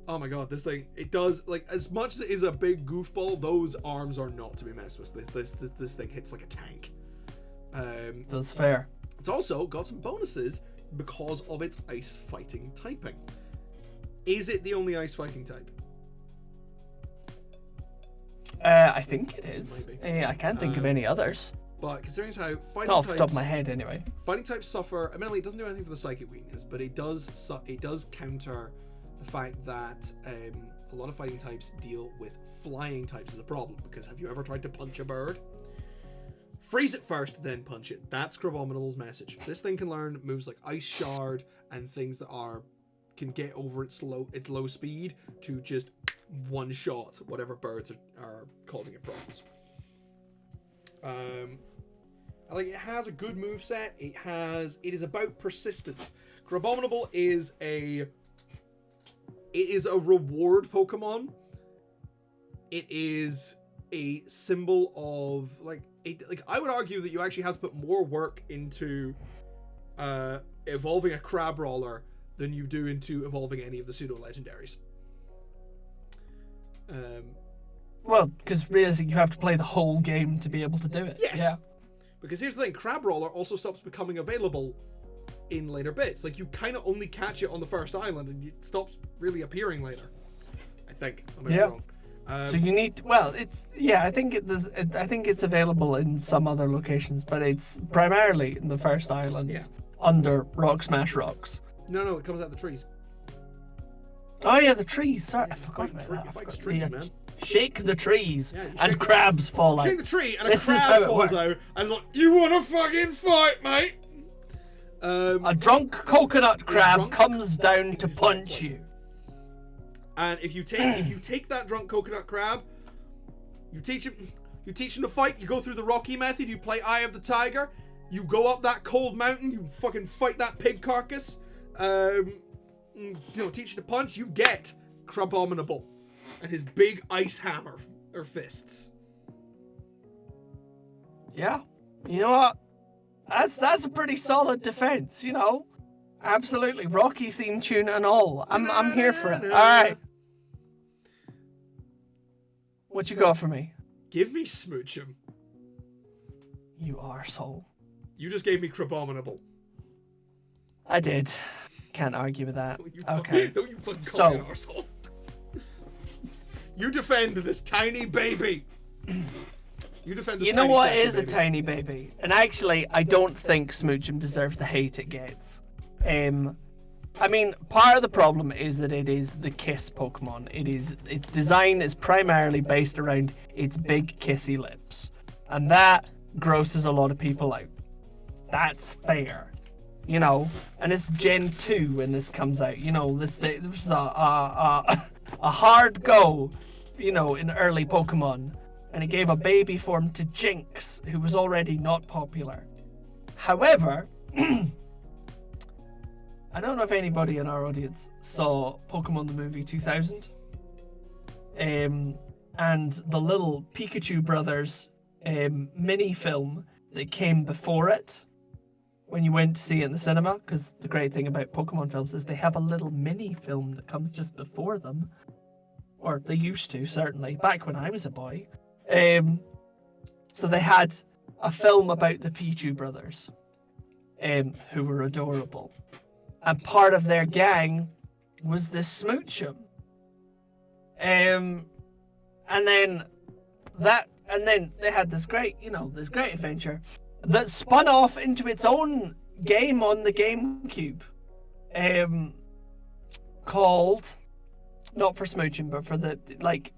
Speaker 1: oh my god, this thing, it does, like, as much as it is a big goofball, those arms are not to be messed with. This thing hits like a tank.
Speaker 2: That's fair.
Speaker 1: It's also got some bonuses because of its ice fighting typing. Is it the only ice fighting type?
Speaker 2: I think it is.
Speaker 1: Maybe.
Speaker 2: I can't think of any others.
Speaker 1: But considering how fighting
Speaker 2: Not off
Speaker 1: types,
Speaker 2: the top of my head, anyway.
Speaker 1: fighting types suffer. Admittedly, it doesn't do anything for the psychic weakness, but it does counter the fact that a lot of fighting types deal with flying types as a problem. Because have you ever tried to punch a bird? Freeze it first, then punch it. That's Crabominable's message. This thing can learn moves like Ice Shard and things that can get over its low speed to just one shot whatever birds are causing it problems. Like, it has a good moveset. It is about persistence. Crabominable is a reward Pokemon. It is a symbol of I would argue that you actually have to put more work into evolving a Crabrawler than you do into evolving any of the pseudo legendaries.
Speaker 2: Well, because really, you have to play the whole game to be able to do it.
Speaker 1: Yes.
Speaker 2: Yeah.
Speaker 1: Because here's the thing, Crabrawler also stops becoming available in later bits. Like, you kind of only catch it on the first island, and it stops really appearing later. I think. I might be wrong.
Speaker 2: So you need. Well, I think I think it's available in some other locations, but it's primarily in the first island under Rock Smash Rocks.
Speaker 1: No, it comes out of the trees.
Speaker 2: Oh yeah, the trees. Sorry,
Speaker 1: Yeah,
Speaker 2: I forgot about that.
Speaker 1: It fights trees, man.
Speaker 2: Shake the trees,
Speaker 1: Yeah, you shake
Speaker 2: and
Speaker 1: the-
Speaker 2: crabs fall out.
Speaker 1: Shake the tree, and
Speaker 2: This
Speaker 1: a
Speaker 2: is how
Speaker 1: crab
Speaker 2: it
Speaker 1: falls
Speaker 2: works.
Speaker 1: out, and it's like, you wanna fucking fight, mate?
Speaker 2: A drunk coconut crab
Speaker 1: drunk-
Speaker 2: comes down to punch
Speaker 1: Exactly.
Speaker 2: you.
Speaker 1: And if you take that drunk coconut crab, you teach him to fight. You go through the Rocky method. You play Eye of the Tiger. You go up that cold mountain. You fucking fight that pig carcass. Teach you to punch. You get Crabominable and his big ice hammer or fists.
Speaker 2: Yeah. You know what? That's a pretty solid defense, you know? Absolutely. Rocky theme tune and all. I'm here for it. Alright. What you got for me?
Speaker 1: Give me Smoochum.
Speaker 2: You arsehole.
Speaker 1: You just gave me Crabominable.
Speaker 2: I did. Can't argue with that.
Speaker 1: Don't you
Speaker 2: Okay.
Speaker 1: Don't you fucking call me an arsehole. You defend this tiny baby. You defend this
Speaker 2: You know
Speaker 1: tiny
Speaker 2: what
Speaker 1: sexy
Speaker 2: is a
Speaker 1: baby.
Speaker 2: tiny baby? And actually, I don't think Smoochum deserves the hate it gets. I mean, part of the problem is that it is the kiss Pokemon. Its design is primarily based around its big kissy lips. And that grosses a lot of people out. That's fair. You know, and it's Gen 2 when this comes out. You know, this is a hard go, you know, in early Pokemon. And it gave a baby form to Jinx, who was already not popular. However, I don't know if anybody in our audience saw Pokemon the movie 2000. And the little Pikachu brothers mini film that came before it when you went to see it in the cinema, because the great thing about Pokemon films is they have a little mini film that comes just before them. Or they used to, certainly, back when I was a boy. So they had a film about the Pichu brothers, who were adorable. And part of their gang was this Smoochum. And then they had this great adventure that spun off into its own game on the GameCube. Called, not for Smoochum, but for the, like,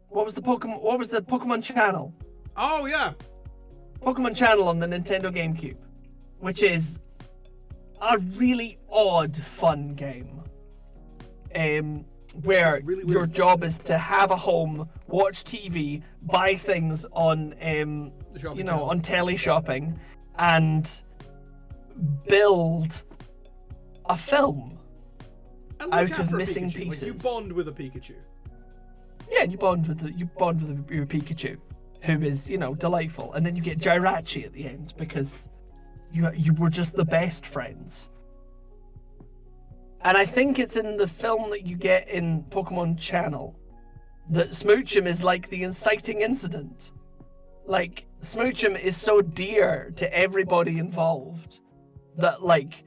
Speaker 2: what was the Pokemon Channel?
Speaker 1: Oh yeah.
Speaker 2: Pokemon Channel on the Nintendo GameCube, which is a really odd, fun game. Where
Speaker 1: really
Speaker 2: your
Speaker 1: weird.
Speaker 2: job is to have a home, watch TV, buy things on,
Speaker 1: shopping channel.
Speaker 2: on tele shopping, and build a film
Speaker 1: And
Speaker 2: out
Speaker 1: look
Speaker 2: of
Speaker 1: after a
Speaker 2: missing
Speaker 1: Pikachu. Like,
Speaker 2: pieces.
Speaker 1: you bond with a Pikachu.
Speaker 2: Yeah, and you bond with your Pikachu, who is, delightful, and then you get Jirachi at the end because you were just the best friends. And I think it's in the film that you get in Pokemon Channel that Smoochum is like the inciting incident. Like, Smoochum is so dear to everybody involved that, like,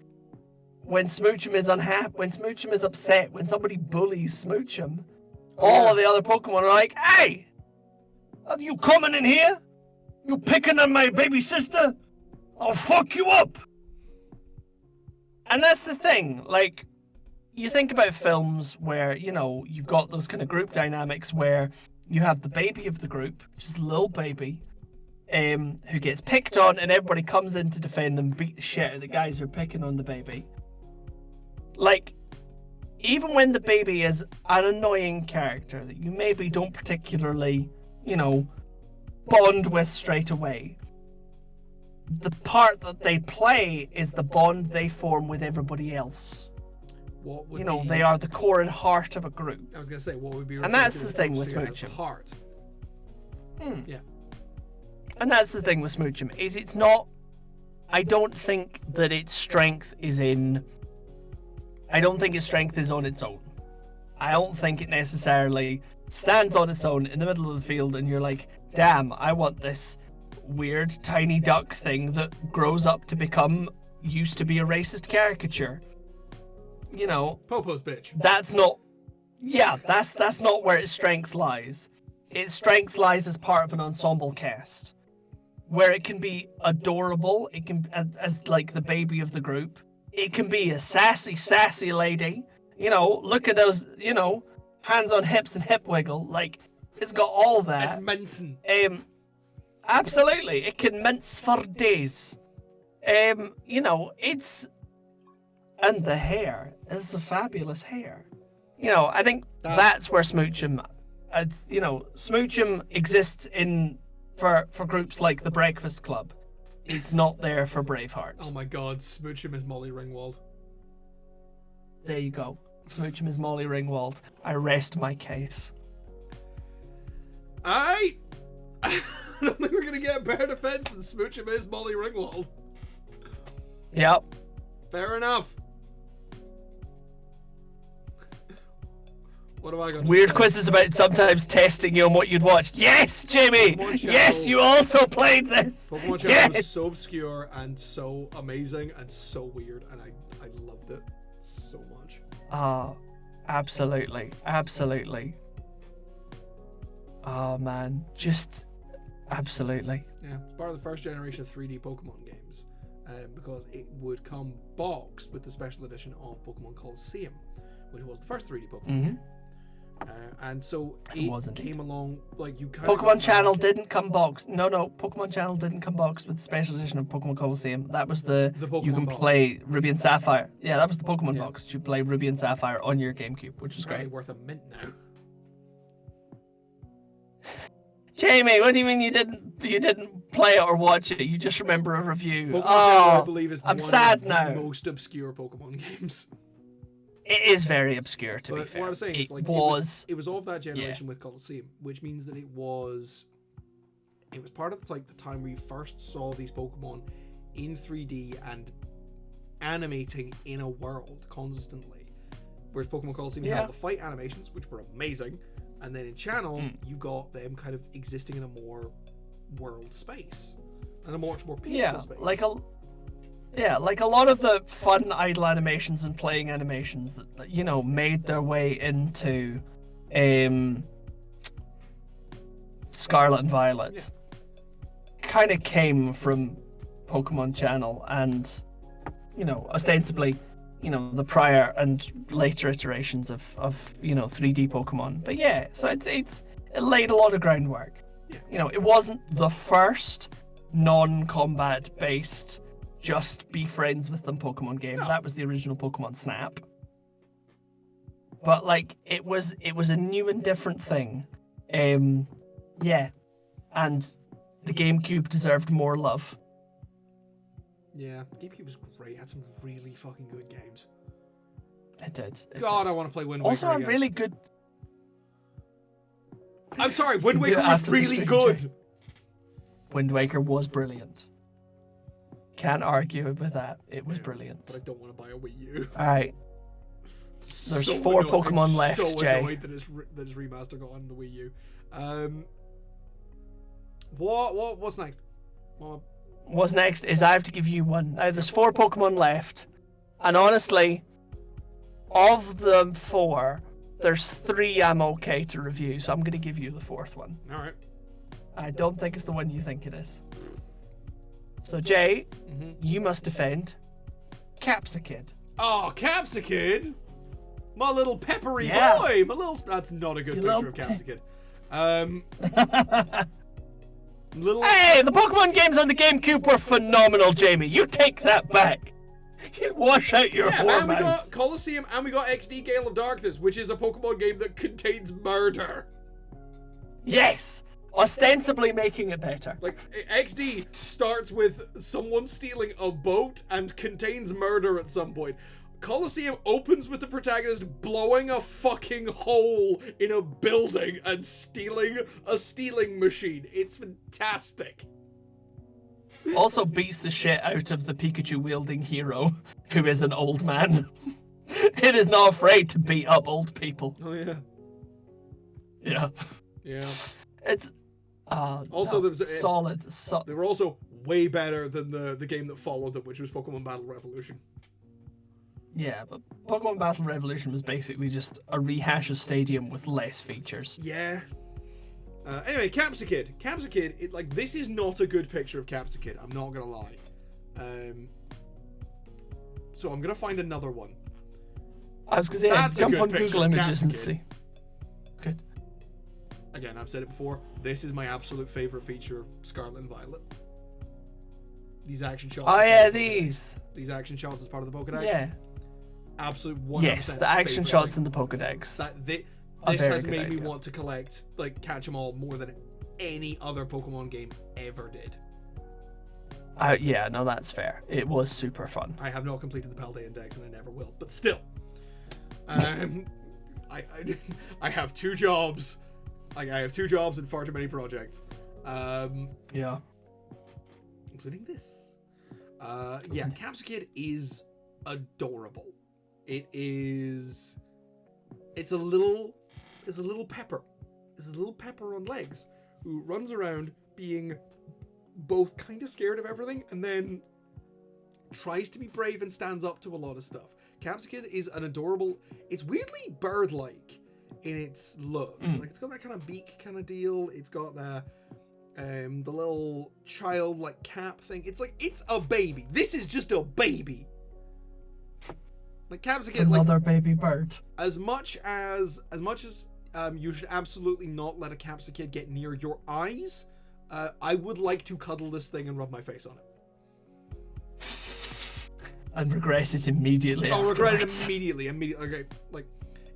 Speaker 2: when Smoochum is unhappy, when Smoochum is upset, when somebody bullies Smoochum, all of the other Pokemon are like, "Hey! Are you coming in here? You picking on my baby sister? I'll fuck you up!" And that's the thing, like, you think about films where, you've got those kind of group dynamics where you have the baby of the group, which is a little baby, who gets picked on and everybody comes in to defend them, beat the shit out of the guys who are picking on the baby. Like, even when the baby is an annoying character that you maybe don't particularly, bond with straight away, the part that they play is the bond they form with everybody else.
Speaker 1: What would be,
Speaker 2: They are the core and heart of a group.
Speaker 1: I was gonna say, what would be?
Speaker 2: And that's
Speaker 1: referred
Speaker 2: the
Speaker 1: to
Speaker 2: thing
Speaker 1: as
Speaker 2: with
Speaker 1: here as
Speaker 2: Smoochum.
Speaker 1: Heart. Yeah.
Speaker 2: And that's the thing with Smoochum, is it's not... I don't think that its strength is in... I don't think its strength is on its own. I don't think it necessarily stands on its own in the middle of the field and you're like, damn, I want this weird tiny duck thing that grows up to become used to be a racist caricature.
Speaker 1: Popo's bitch.
Speaker 2: That's not... Yeah, that's not where its strength lies. Its strength lies as part of an ensemble cast, where it can be adorable, it can, as like the baby of the group, it can be a sassy lady, look at those, hands on hips and hip wiggle, like, it's got all that.
Speaker 1: It's Menson.
Speaker 2: Absolutely, it can mince for days. It's... And the hair is a fabulous hair. I think that's where Smoochum... Smoochum exists for groups like the Breakfast Club. It's not there for Braveheart.
Speaker 1: Oh my god, Smoochum is Molly Ringwald.
Speaker 2: There you go. Smoochum is Molly Ringwald. I rest my case.
Speaker 1: don't think we're gonna get better defense than Smooch and Miss Molly Ringwald.
Speaker 2: Yep.
Speaker 1: Fair enough. What have I got?
Speaker 2: Weird quizzes about sometimes testing you on what you'd watch. Yes, Jamie! Yes, you also played this!
Speaker 1: Pokemon Channel was so obscure and so amazing and so weird, and I loved it so much.
Speaker 2: Oh, absolutely. Absolutely. Oh, man. Just absolutely.
Speaker 1: Yeah, it's part of the first generation of 3D Pokemon games, because it would come boxed with the special edition of Pokemon Colosseum, which was the first 3D Pokemon game. And so it came along like you kind of
Speaker 2: Pokemon Channel didn't come boxed. No, Pokemon Channel didn't come boxed with the special edition of Pokemon Colosseum. That was the
Speaker 1: Pokemon
Speaker 2: you can
Speaker 1: box.
Speaker 2: play Ruby and Sapphire. Yeah, that was the Pokemon box. You play Ruby and Sapphire on your GameCube, which was
Speaker 1: Apparently
Speaker 2: great.
Speaker 1: worth a mint now.
Speaker 2: Jamie, what do you mean you didn't play it or watch it? You just remember a review.
Speaker 1: Pokemon Channel, I
Speaker 2: Oh,
Speaker 1: believe, is
Speaker 2: I'm
Speaker 1: one
Speaker 2: sad
Speaker 1: of
Speaker 2: now.
Speaker 1: the most obscure Pokemon games.
Speaker 2: it is very obscure to be
Speaker 1: But
Speaker 2: fair.
Speaker 1: what I was saying is, like, it was of that generation with Colosseum, which means that it was part of like the time we first saw these Pokemon in 3D and animating in a world constantly. Whereas Pokemon Colosseum had the fight animations, which were amazing, and then in Channel you got them kind of existing in a more world space and a much more peaceful space.
Speaker 2: Like a lot of the fun idle animations and playing animations that made their way into Scarlet and Violet kind of came from Pokemon Channel and ostensibly the prior and later iterations of 3D Pokemon. But yeah, so it laid a lot of groundwork. It wasn't the first non-combat based just be friends with them Pokemon game.
Speaker 1: No.
Speaker 2: That was the original Pokemon Snap. But like it was a new and different thing. And the GameCube deserved more love.
Speaker 1: Yeah, GameCube was great. It had some really fucking good games.
Speaker 2: It did.
Speaker 1: God, I want to play Wind Waker
Speaker 2: Also, a
Speaker 1: again.
Speaker 2: really good.
Speaker 1: I'm sorry, Wind
Speaker 2: Do it
Speaker 1: Waker was
Speaker 2: after the
Speaker 1: really
Speaker 2: stream,
Speaker 1: good.
Speaker 2: Jay. Wind Waker was brilliant. Can't argue with that. It was
Speaker 1: But
Speaker 2: brilliant.
Speaker 1: I don't want to buy a Wii U.
Speaker 2: All right. There's 4
Speaker 1: annoyed.
Speaker 2: Pokemon
Speaker 1: I'm
Speaker 2: left,
Speaker 1: so
Speaker 2: Jay.
Speaker 1: annoyed that its remaster got on the Wii U. What's next?
Speaker 2: What's next is I have to give you one. Now, there's 4 Pokemon left. And honestly, of the 4, there's 3 I'm okay to review. So I'm going to give you the 4th one.
Speaker 1: All right.
Speaker 2: I don't think it's the one you think it is. So, Jay, you must defend Capsakid.
Speaker 1: Oh, Capsakid! My little peppery
Speaker 2: Yeah.
Speaker 1: boy! That's not a good
Speaker 2: Your
Speaker 1: picture of
Speaker 2: little
Speaker 1: Capsakid. Little...
Speaker 2: Hey, the Pokemon games on the GameCube were phenomenal, Jamie. You take that back. You wash out your
Speaker 1: Yeah,
Speaker 2: whore
Speaker 1: and we
Speaker 2: mouth.
Speaker 1: got Colosseum and we got XD Gale of Darkness, which is a Pokemon game that contains murder.
Speaker 2: Yes, ostensibly making it better.
Speaker 1: Like, XD starts with someone stealing a boat and contains murder at some point. Colosseum opens with the protagonist blowing a fucking hole in a building and stealing a stealing machine. It's fantastic.
Speaker 2: Also beats the shit out of the Pikachu-wielding hero, who is an old man. It is not afraid to beat up old people.
Speaker 1: Oh, yeah.
Speaker 2: Yeah.
Speaker 1: Yeah.
Speaker 2: It's...
Speaker 1: Also, there was a-
Speaker 2: solid.
Speaker 1: They were also way better than the game that followed them, which was Pokemon Battle Revolution.
Speaker 2: Yeah, but Pokemon Battle Revolution was basically just a rehash of Stadium with less features.
Speaker 1: Yeah. Anyway, Capsakid. Capsakid, this is not a good picture of Capsakid, I'm not gonna lie. So I'm gonna find another one.
Speaker 2: I was gonna say,
Speaker 1: That's a
Speaker 2: jump
Speaker 1: good
Speaker 2: on
Speaker 1: picture
Speaker 2: Google
Speaker 1: of
Speaker 2: Images and
Speaker 1: Capsakid.
Speaker 2: see. Good.
Speaker 1: Again, I've said it before, this is my absolute favorite feature of Scarlet and Violet. These action shots.
Speaker 2: Oh yeah, these.
Speaker 1: These action shots as part of the Pokedex.
Speaker 2: Yeah.
Speaker 1: Absolute 100%
Speaker 2: Yes, the action
Speaker 1: favorite
Speaker 2: shots
Speaker 1: thing.
Speaker 2: in the Pokedex.
Speaker 1: This
Speaker 2: very
Speaker 1: has
Speaker 2: good
Speaker 1: made me
Speaker 2: idea.
Speaker 1: want to collect, catch them all more than any other Pokemon game ever did.
Speaker 2: Yeah, no, that's fair. It was super fun.
Speaker 1: I have not completed the Paldea Index and I never will, but still. I have 2 jobs. I have 2 jobs and far too many projects.
Speaker 2: Yeah.
Speaker 1: Including this. Yeah, Capsicid is adorable. It's a little pepper. It's a little pepper on legs who runs around being both kind of scared of everything and then tries to be brave and stands up to a lot of stuff. Capsicid is an adorable. It's weirdly bird-like in its look. Like it's got that kind of beak kind of deal. It's got the little child-like cap thing. It's like it's a baby. This is just a baby. Like Capsicid,
Speaker 2: another baby bird.
Speaker 1: As much as you should absolutely not let a Capsicid get near your eyes. I would like to cuddle this thing and rub my face on it.
Speaker 2: And regret it immediately.
Speaker 1: I'll regret it immediately. Okay, like,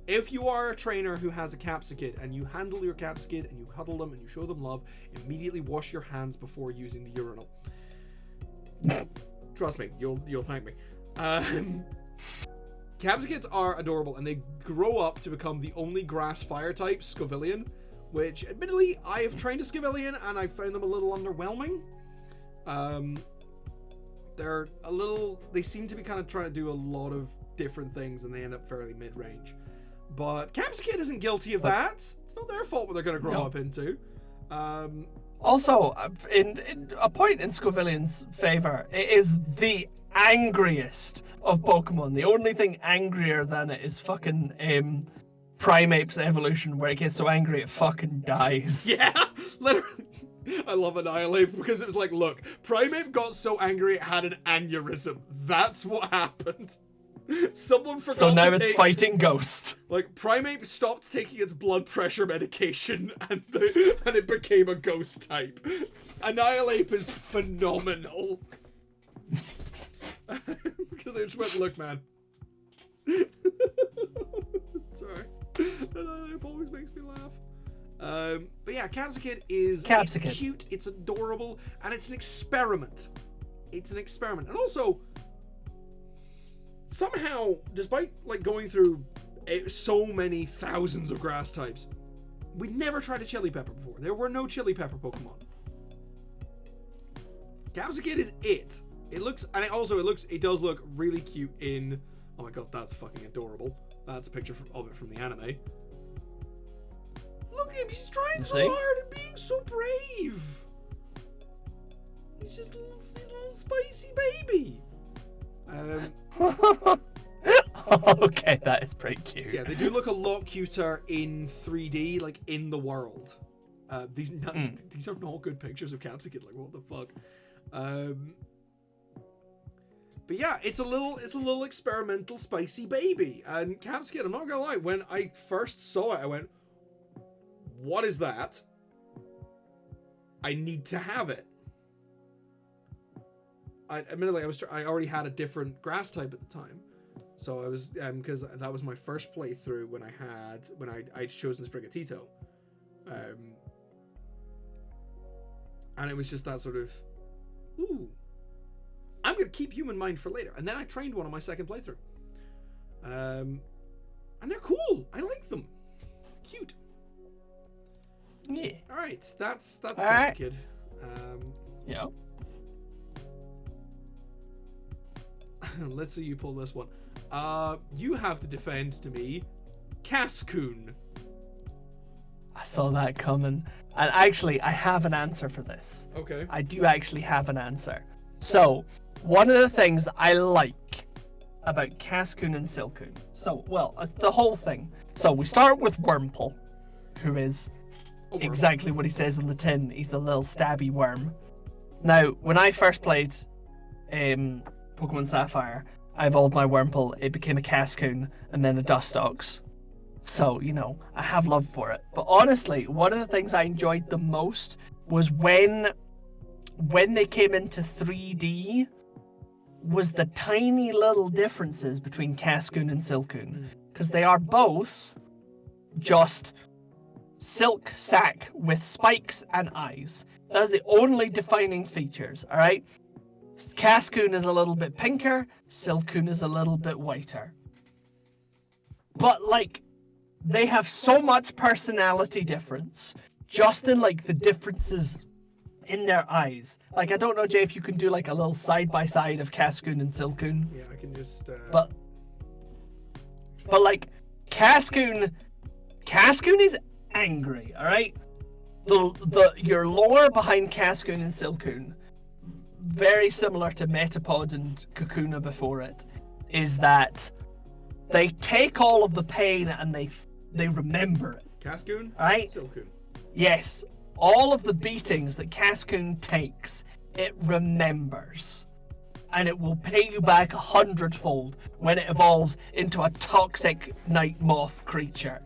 Speaker 1: if you are a trainer who has a Capsicid and you handle your Capsicid and you cuddle them and you show them love, immediately wash your hands before using the urinal. Trust me, you'll thank me. Capsicids are adorable and they grow up to become the only grass fire type, Scovillian, which admittedly I have trained a Scovillian and I found them a little underwhelming. They seem to be kind of trying to do a lot of different things and they end up fairly mid-range. But Capsicid isn't guilty of that. It's not their fault what they're going to grow up into.
Speaker 2: Also, in a point in Scovillian's favor, it is the angriest of Pokemon. The only thing angrier than it is fucking Primeape's evolution, where it gets so angry it fucking dies.
Speaker 1: Yeah, literally. I love Annihilate because it was like, look, Primeape got so angry it had an aneurysm. That's what happened. Someone forgot. So
Speaker 2: now it's fighting Ghost.
Speaker 1: Like Primeape stopped taking its blood pressure medication, and it became a Ghost type. Annihilate is phenomenal. Because they just went, look, man. Sorry, Annihilate always makes me laugh. But yeah, Capsicid is it's cute, it's adorable, and it's an experiment. It's an experiment, and also. Somehow, despite like going through so many thousands of grass types, we never tried a chili pepper before. There were no chili pepper Pokemon. Capsicid is it. It does look really cute in. Oh my god, that's fucking adorable. That's a picture of it from the anime. Look at him, he's trying so hard and being so brave. He's just a little spicy baby.
Speaker 2: Okay, that is pretty cute.
Speaker 1: Yeah, they do look a lot cuter in 3D, like in the world. These are not good pictures of Capsicid. Like, what the fuck? But yeah, it's a little experimental spicy baby. And Capsicid, I'm not gonna lie, when I first saw it, I went, "What is that? I need to have it." Admittedly, I already had a different grass type at the time, so I was because that was my first playthrough when I'd chosen Sprigatito, and it was just that sort of, ooh, I'm gonna keep you in mind for later. And then I trained one on my second playthrough, and they're cool. I like them, cute.
Speaker 2: Yeah.
Speaker 1: All right, that's Capsicid.
Speaker 2: Yeah.
Speaker 1: Let's see you pull this one. You have to defend to me Cascoon.
Speaker 2: I saw that coming. And actually, I have an answer for this.
Speaker 1: Okay.
Speaker 2: I do actually have an answer. So, one of the things that I like about Cascoon and Silcoon. So, well, the whole thing. So, we start with Wurmple, who is exactly what he says on the tin. He's a little stabby worm. Now, when I first played Pokemon Sapphire, I evolved my Wurmple, it became a Cascoon, and then a Dustox. So, I have love for it. But honestly, one of the things I enjoyed the most was when they came into 3D, was the tiny little differences between Cascoon and Silcoon. Because they are both just silk sack with spikes and eyes. That's the only defining features, alright? Cascoon is a little bit pinker, Silcoon is a little bit whiter. But, they have so much personality difference, just in, the differences in their eyes. Like, I don't know, Jay, if you can do like a little side-by-side of Cascoon and Silcoon.
Speaker 1: Yeah, I can just.
Speaker 2: But like, Cascoon is angry, alright? Your lore behind Cascoon and Silcoon, very similar to Metapod and Kakuna before it, is that they take all of the pain and they remember it.
Speaker 1: Cascoon?
Speaker 2: Right?
Speaker 1: Silcoon.
Speaker 2: Yes, all of the beatings that Cascoon takes, it remembers. And it will pay you back 100-fold when it evolves into a toxic night moth creature.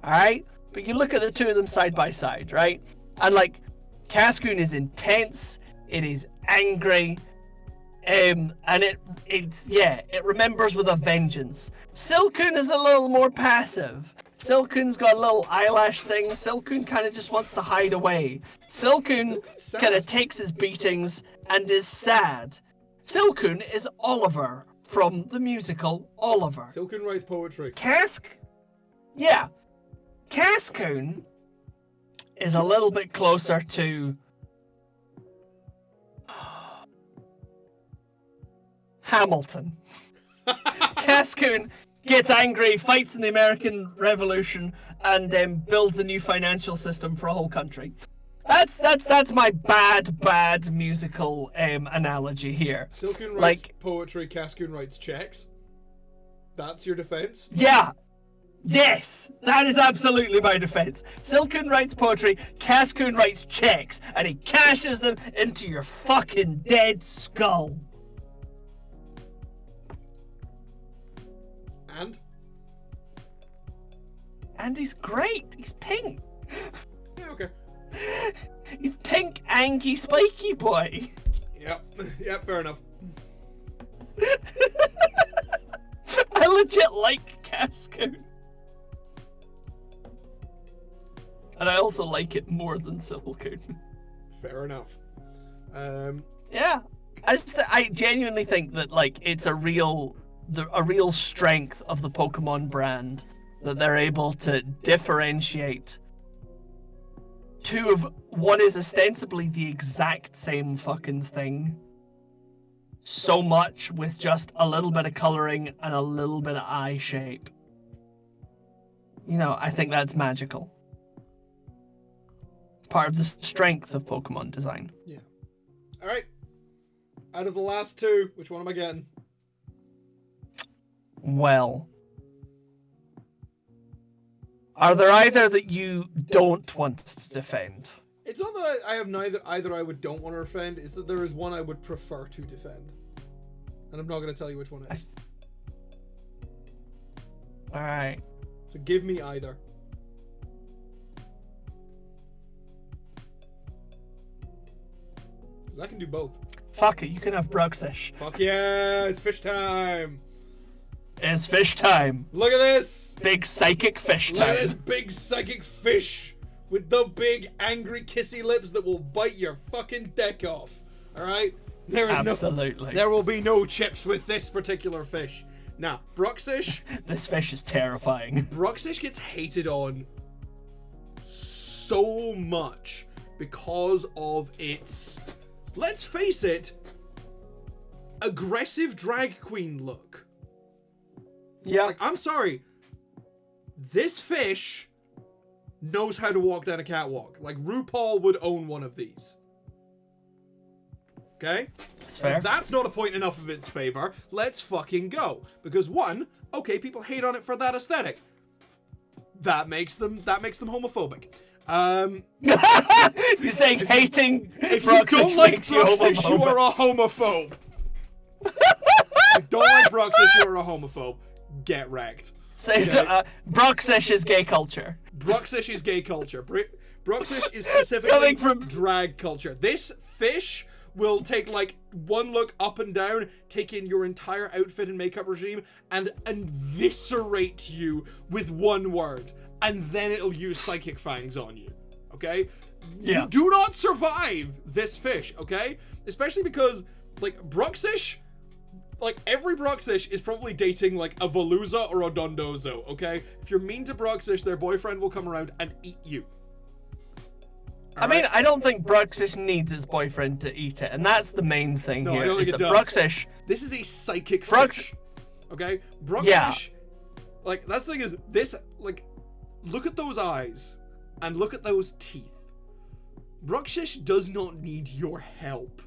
Speaker 2: Alright? But you look at the two of them side by side, right? And like, Cascoon is intense, it is angry, and it remembers with a vengeance. Silcoon is a little more passive. Silcoon's got a little eyelash thing. Silcoon kind of just wants to hide away. Silcoon kind of takes his beatings and is sad. Silcoon is Oliver from the musical Oliver.
Speaker 1: Silcoon writes poetry.
Speaker 2: Cascoon is a little bit closer to Hamilton. Cascoon gets angry, fights in the American Revolution, and builds a new financial system for a whole country. That's my bad musical analogy here.
Speaker 1: Silcoon writes poetry, Cascoon writes checks. That's your defense?
Speaker 2: Yeah. Yes, that is absolutely my defense. Silcoon writes poetry, Cascoon writes checks, and he cashes them into your fucking dead skull. And he's great. He's pink.
Speaker 1: Yeah, okay.
Speaker 2: He's pink, anky, spiky boy.
Speaker 1: Yep, fair enough.
Speaker 2: I legit like Cascoon. And I also like it more than Silcoon.
Speaker 1: Fair enough.
Speaker 2: Yeah. I genuinely think that like it's a real strength of the Pokemon brand that they're able to differentiate two of what is ostensibly the exact same fucking thing so much with just a little bit of coloring and a little bit of eye shape. You know, I think that's magical. Part of the strength of Pokemon design.
Speaker 1: Yeah. Alright. Out of the last two, which one am I getting?
Speaker 2: Well, are there either that you don't want to defend?
Speaker 1: It's not that I have either I don't want to defend, it's that there is one I would prefer to defend. And I'm not going to tell you which one it is.
Speaker 2: Alright.
Speaker 1: So give me either. Because I can do both.
Speaker 2: Fuck it, you can have Bruxish.
Speaker 1: Fuck yeah, it's fish time.
Speaker 2: It's fish time.
Speaker 1: Look at this.
Speaker 2: Big psychic fish time.
Speaker 1: Look at this big psychic fish with the big angry kissy lips that will bite your fucking dick off. Alright?
Speaker 2: Absolutely.
Speaker 1: There will be no chips with this particular fish. Now, Bruxish.
Speaker 2: This fish is terrifying.
Speaker 1: Bruxish gets hated on so much because of its, let's face it, aggressive drag queen look.
Speaker 2: Yeah.
Speaker 1: Like, I'm sorry. This fish knows how to walk down a catwalk. Like, RuPaul would own one of these. Okay?
Speaker 2: That's fair.
Speaker 1: If that's not a point enough of its favor, let's fucking go. Because one, okay, people hate on it for that aesthetic. That makes them homophobic.
Speaker 2: You're saying hating
Speaker 1: if you don't like Bruxish, you are a homophobe. If you don't like Bruxish, you're a homophobe. Get wrecked.
Speaker 2: Okay? Bruxish is gay culture.
Speaker 1: Bruxish is gay culture. Bruxish is specifically drag culture. This fish will take like one look up and down, take in your entire outfit and makeup regime, and eviscerate you with one word. And then it'll use Psychic Fangs on you. Okay?
Speaker 2: Yeah.
Speaker 1: You do not survive this fish, okay? Especially because, like, Bruxish, like, every Bruxish is probably dating, like, a Veluza or a Dondozo, okay? If you're mean to Bruxish, their boyfriend will come around and eat you.
Speaker 2: I mean, I don't think Bruxish needs its boyfriend to eat it, and that's the main thing
Speaker 1: No,
Speaker 2: here.
Speaker 1: I don't
Speaker 2: is
Speaker 1: think it
Speaker 2: that
Speaker 1: does.
Speaker 2: Bruxish,
Speaker 1: This is a psychic
Speaker 2: Brux-
Speaker 1: fish. Okay? Bruxish,
Speaker 2: Yeah.
Speaker 1: like, that's the thing is, this, like, look at those eyes, and look at those teeth. Bruxish does not need your help.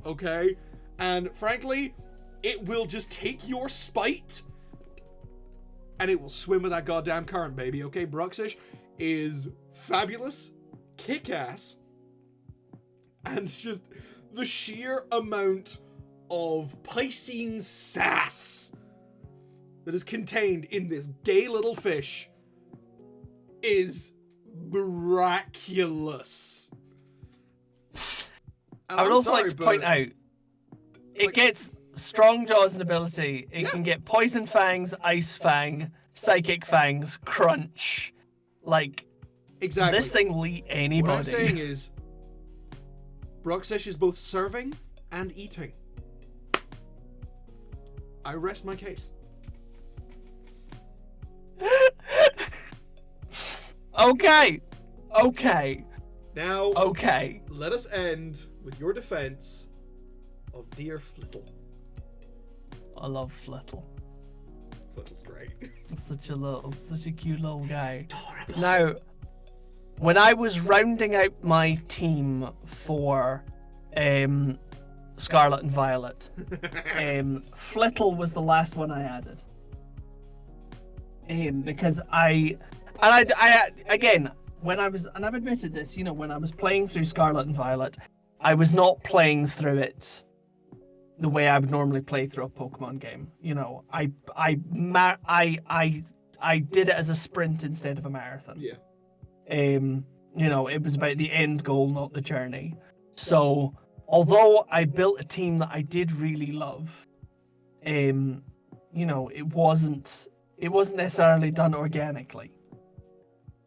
Speaker 1: Okay? And frankly, it will just take your spite, and it will swim with that goddamn current, baby. Okay? Bruxish is fabulous, kick-ass, and just the sheer amount of Piscean sass that is contained in this gay little fish is miraculous. And
Speaker 2: I would
Speaker 1: I'm
Speaker 2: also
Speaker 1: sorry,
Speaker 2: like to
Speaker 1: but,
Speaker 2: point out, it
Speaker 1: like-
Speaker 2: gets strong jaws and ability. It
Speaker 1: Yeah.
Speaker 2: can get Poison Fangs, Ice Fang, Psychic Fangs, Crunch. Like,
Speaker 1: exactly.
Speaker 2: this thing will eat
Speaker 1: What I'm
Speaker 2: anybody.
Speaker 1: saying is, Bruxish is both serving and eating. I rest my case.
Speaker 2: Okay. Okay.
Speaker 1: Now,
Speaker 2: Okay.
Speaker 1: let us end with your defense of dear Flittle.
Speaker 2: I love Flittle.
Speaker 1: Flittle's great.
Speaker 2: Such a cute little guy.
Speaker 1: Adorable.
Speaker 2: Now, when I was rounding out my team for Scarlet and Violet, Flittle was the last one I added. Because I again, when I was, and I've admitted this, when I was playing through Scarlet and Violet, I was not playing through it the way I would normally play through a Pokemon game. I did it as a sprint instead of a marathon.
Speaker 1: Yeah.
Speaker 2: It was about the end goal, not the journey. So, although I built a team that I did really love, it wasn't necessarily done organically.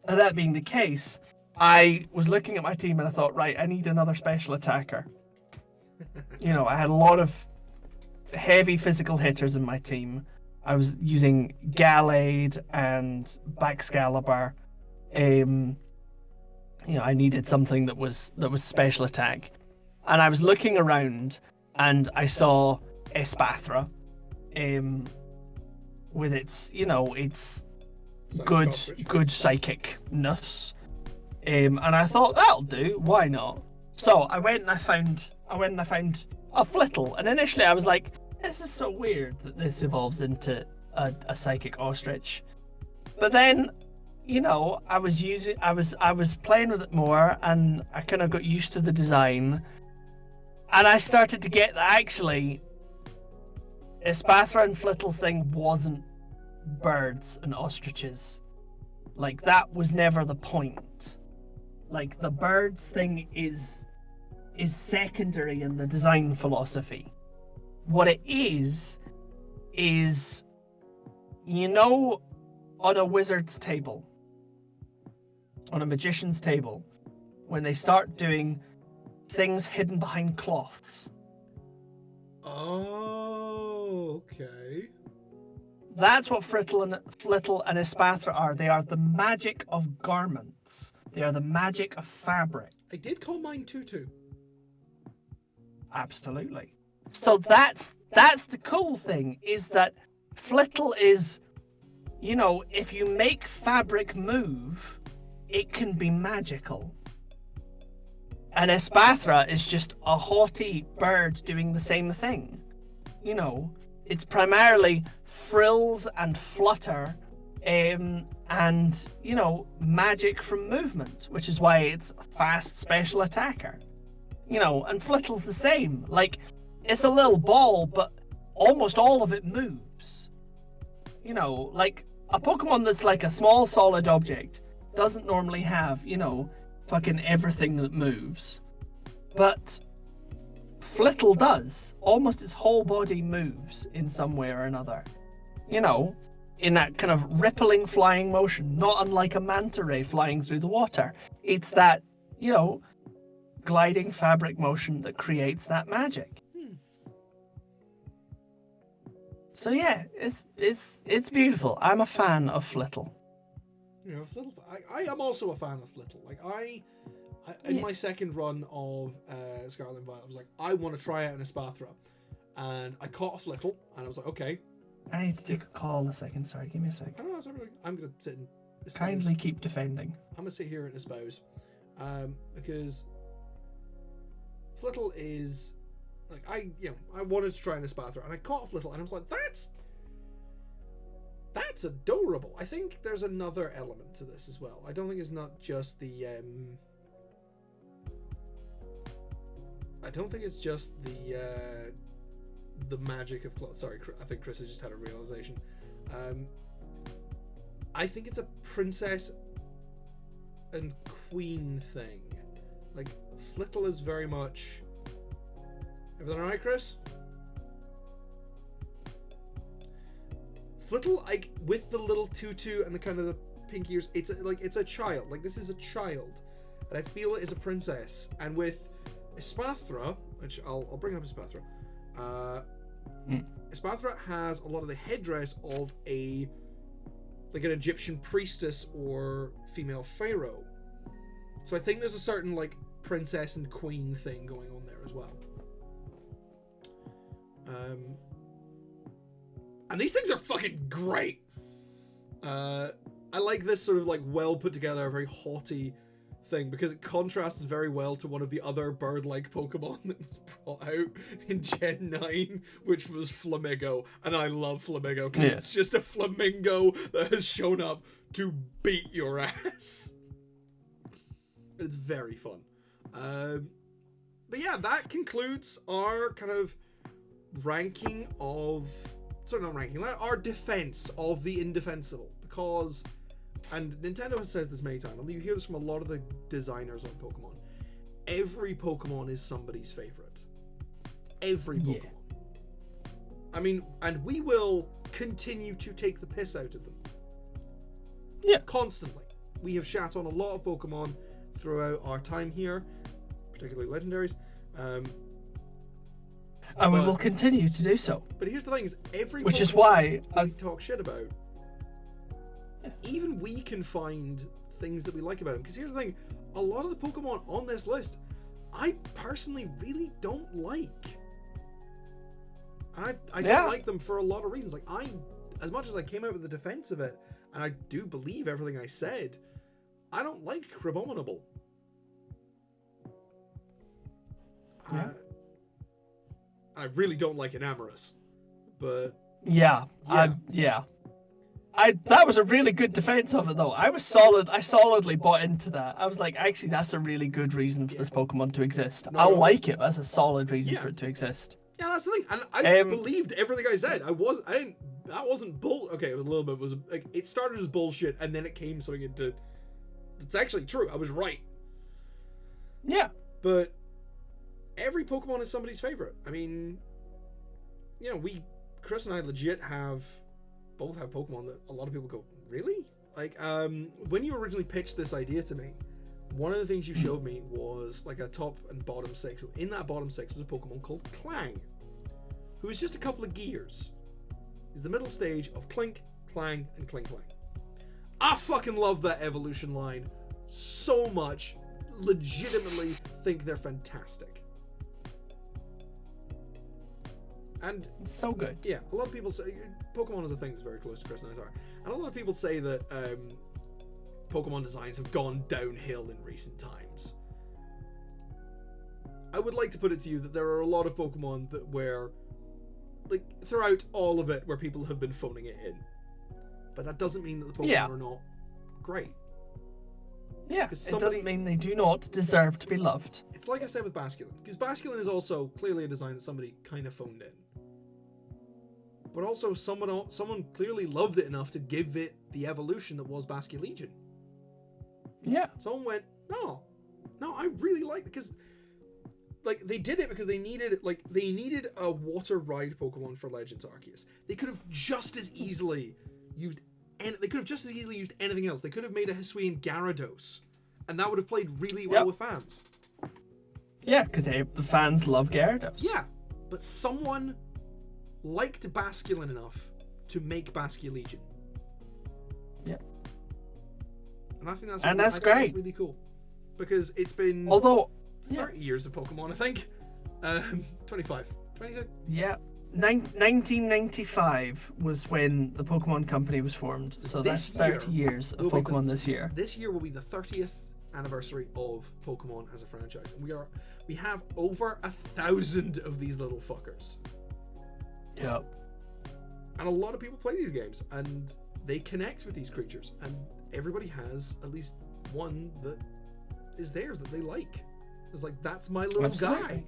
Speaker 2: And that being the case, I was looking at my team and I thought, right, I need another special attacker. I had a lot of heavy physical hitters in my team. I was using Gallade and Baxcalibur. I needed something that was special attack. And I was looking around and I saw Espathra. With its good psychicness. And I thought, that'll do, why not? So I went and I found a Flittle, and initially I was like, this is so weird that this evolves into a psychic ostrich. But then, I was playing with it more, and I kind of got used to the design, and I started to get that actually Espathra and Flittle's thing wasn't birds and ostriches. Like, that was never the point. Like, the birds thing is secondary in the design philosophy. What it is on a wizard's table, on a magician's table, when they start doing things hidden behind cloths.
Speaker 1: Oh, okay.
Speaker 2: That's what Flittle and Espathra are. They are the magic of garments. They are the magic of fabric.
Speaker 1: I did call mine Tutu.
Speaker 2: Absolutely. So that's the cool thing, is that Flittle is, if you make fabric move, it can be magical. And Espathra is just a haughty bird doing the same thing. It's primarily frills and flutter, and magic from movement, which is why it's a fast special attacker. And Flittle's the same. Like, it's a little ball, but almost all of it moves. Like a Pokemon that's like a small solid object doesn't normally have, fucking everything that moves. But Flittle does. Almost its whole body moves in some way or another. In that kind of rippling flying motion, not unlike a manta ray flying through the water. It's that, gliding fabric motion that creates that magic. So yeah, it's beautiful. I'm a fan of Flittle.
Speaker 1: Flittle. I am also a fan of Flittle. Like, In my second run of Scarlet and Violet, I was like, I want to try out an Espathra. And I caught a Flittle, and I was like, okay.
Speaker 2: I need to take a call in a second. Sorry, give me a second.
Speaker 1: I don't know, it's everything. I'm going to sit and espouse.
Speaker 2: Kindly keep defending.
Speaker 1: I'm going to sit here and espouse. Because Flittle is... Like, I wanted to try an Espathra, and I caught a Flittle, and I was like, that's adorable. I think there's another element to this as well. I don't think it's not just the... I don't think it's just the magic of cloth. Sorry, I think Chris has just had a realization. I think it's a princess and queen thing. Like, Flittle is very much... Everything alright, Chris? Flittle, like, with the little tutu and the kind of the pink ears, it's a child. Like, this is a child. And I feel it is a princess. And with Espathra, which I'll bring up Espathra. Espathra has a lot of the headdress of an Egyptian priestess or female pharaoh. So I think there's a certain like princess and queen thing going on there as well. And these things are fucking great. I like this sort of like well put together, very haughty thing because it contrasts very well to one of the other bird-like Pokemon that was brought out in Gen 9, which was Flamigo, and I love Flamigo because it's just a flamingo that has shown up to beat your ass. And it's very fun. But yeah, that concludes our kind of ranking of... Sorry, not ranking. Our defense of the indefensible. Because... And Nintendo has said this many times, and you hear this from a lot of the designers on Pokemon. Every Pokemon is somebody's favorite. Every Pokemon. Yeah. I mean, and we will continue to take the piss out of them.
Speaker 2: Yeah.
Speaker 1: Constantly. We have shat on a lot of Pokemon throughout our time here, particularly legendaries.
Speaker 2: And we will continue to do so.
Speaker 1: But here's the thing: is every
Speaker 2: which
Speaker 1: Pokemon
Speaker 2: is why
Speaker 1: we talk shit about. Even we can find things that we like about them. Because here's the thing: a lot of the Pokemon on this list, I personally really don't like. I don't like them for a lot of reasons. Like as much as I came out with the defense of it, and I do believe everything I said, I don't like Crabominable.
Speaker 2: Yeah.
Speaker 1: I really don't like Enamorus, but
Speaker 2: yeah. That was a really good defense of it, though. I solidly bought into that. I was like, actually, that's a really good reason for this Pokemon to exist. I like it. That's a solid reason for it to exist.
Speaker 1: Yeah, that's the thing. And I believed everything I said. That wasn't bull. Okay, a little bit was like it started as bullshit, and then it came something into. It's actually true. I was right.
Speaker 2: Yeah.
Speaker 1: But every Pokemon is somebody's favorite. I mean, you know, Chris and I legit both have Pokemon that a lot of people go, really? Like, when you originally pitched this idea to me, one of the things you showed me was like a top and bottom six. In that bottom six was a Pokemon called Clang, who is just a couple of gears. He's the middle stage of Clink, Clang, and Clink Clang. I fucking love that evolution line so much. Legitimately think they're fantastic. And
Speaker 2: so good.
Speaker 1: Yeah, a lot of people say Pokemon is a thing that's very close to Chris and I's heart. And a lot of people say that Pokemon designs have gone downhill in recent times. I would like to put it to you that there are a lot of Pokemon where, like, throughout all of it, where people have been phoning it in. But that doesn't mean that the Pokemon are not great.
Speaker 2: Yeah, it doesn't mean they do not deserve to be loved.
Speaker 1: It's like I said with Basculin, because Basculin is also clearly a design that somebody kind of phoned in. But also someone clearly loved it enough to give it the evolution that was Basculegion.
Speaker 2: Yeah.
Speaker 1: Someone went, no, I really like it, because like they did it because they needed a water ride Pokemon for Legends Arceus. They could have just as easily used anything else. They could have made a Hisuian Gyarados, and that would have played really well with fans.
Speaker 2: Yeah, because the fans love Gyarados.
Speaker 1: Yeah, but someone liked Basculin enough to make Basculegion.
Speaker 2: Yeah.
Speaker 1: And I think that's
Speaker 2: great.
Speaker 1: Really cool. because it's been
Speaker 2: Although,
Speaker 1: 30 years of Pokemon, I think. 25. 26?
Speaker 2: yeah, 1995 was when the Pokemon Company was formed. So that's
Speaker 1: This
Speaker 2: 30
Speaker 1: year
Speaker 2: years of
Speaker 1: will be
Speaker 2: Pokemon this year.
Speaker 1: This year will be the 30th anniversary of Pokemon as a franchise. And we have over 1,000 of these little fuckers.
Speaker 2: Yep.
Speaker 1: And a lot of people play these games, and they connect with these creatures, and everybody has at least one that is theirs that they like. It's like, that's my little guy.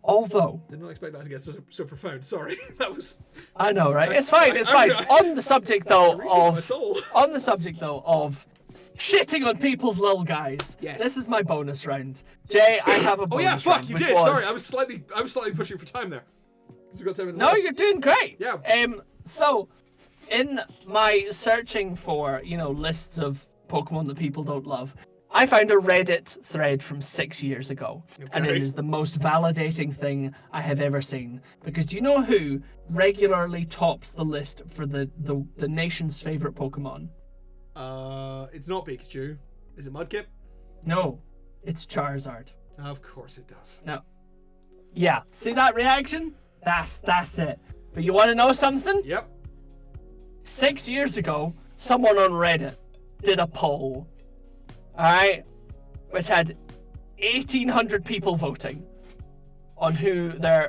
Speaker 2: Although,
Speaker 1: Did not expect that to get so profound. Sorry, that was.
Speaker 2: I know, right? It's fine. It's fine. On the subject though
Speaker 1: my soul.
Speaker 2: of shitting on people's little guys.
Speaker 1: Yes.
Speaker 2: This is my bonus round. Jay, I have a
Speaker 1: Oh
Speaker 2: bonus
Speaker 1: yeah,
Speaker 2: round.
Speaker 1: fuck, you
Speaker 2: which
Speaker 1: did.
Speaker 2: was-
Speaker 1: Sorry, I was slightly pushing for time there. Because we got 10 minutes.
Speaker 2: No,
Speaker 1: left.
Speaker 2: you're doing great.
Speaker 1: Yeah.
Speaker 2: So, in my searching for, lists of Pokemon that people don't love, I found a Reddit thread from 6 years ago. And it
Speaker 1: Okay.
Speaker 2: is the most validating thing I have ever seen. Because do you know who regularly tops the list for the nation's favorite Pokemon?
Speaker 1: It's not Pikachu. Is it Mudkip?
Speaker 2: No, it's Charizard.
Speaker 1: Of course it does.
Speaker 2: No. Yeah, see that reaction? That's it. But you want to know something?
Speaker 1: Yep.
Speaker 2: 6 years ago, someone on Reddit did a poll, alright, which had 1,800 people voting on who the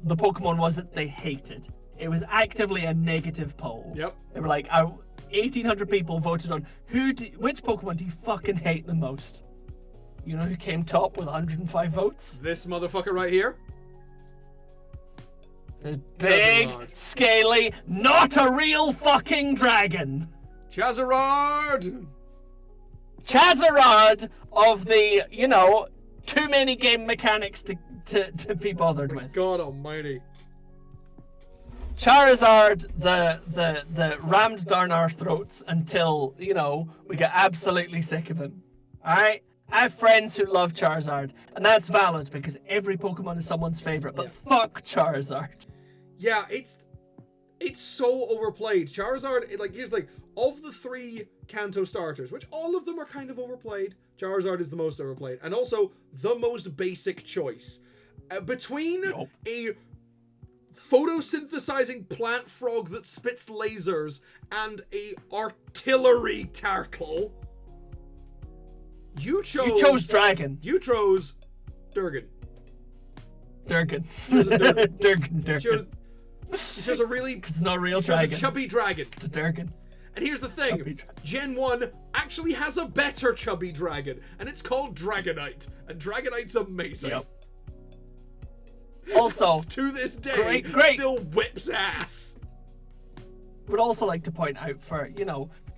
Speaker 2: Pokemon was that they hated. It was actively a negative poll.
Speaker 1: Yep.
Speaker 2: They were like, 1,800 people voted on which Pokemon do you fucking hate the most? You know who came top with 105 votes?
Speaker 1: This motherfucker right here.
Speaker 2: The big,
Speaker 1: Charizard.
Speaker 2: scaly, not a real fucking dragon.
Speaker 1: Charizard!
Speaker 2: Charizard of the, too many game mechanics to be bothered with.
Speaker 1: God almighty.
Speaker 2: Charizard, the rammed down our throats until, we get absolutely sick of him. Alright? I have friends who love Charizard, and that's valid because every Pokemon is someone's favorite, but fuck Charizard.
Speaker 1: Yeah, it's so overplayed. Charizard, here's the thing. Of the 3 Kanto starters, which all of them are kind of overplayed, Charizard is the most overplayed, and also the most basic choice. Between a photosynthesizing plant frog that spits lasers and a artillery turtle, you chose
Speaker 2: Dragon.
Speaker 1: You chose Durgan.
Speaker 2: Durgan.
Speaker 1: Chose a Durgan.
Speaker 2: Durgan.
Speaker 1: You chose a really
Speaker 2: It's not a real
Speaker 1: you chose
Speaker 2: dragon.
Speaker 1: a chubby dragon.
Speaker 2: It's a Durgan.
Speaker 1: And here's the thing, Gen 1 actually has a better chubby dragon, and it's called Dragonite, and Dragonite's amazing.
Speaker 2: Yep. Also,
Speaker 1: to this day,
Speaker 2: great.
Speaker 1: still whips ass.
Speaker 2: Would also like to point out for,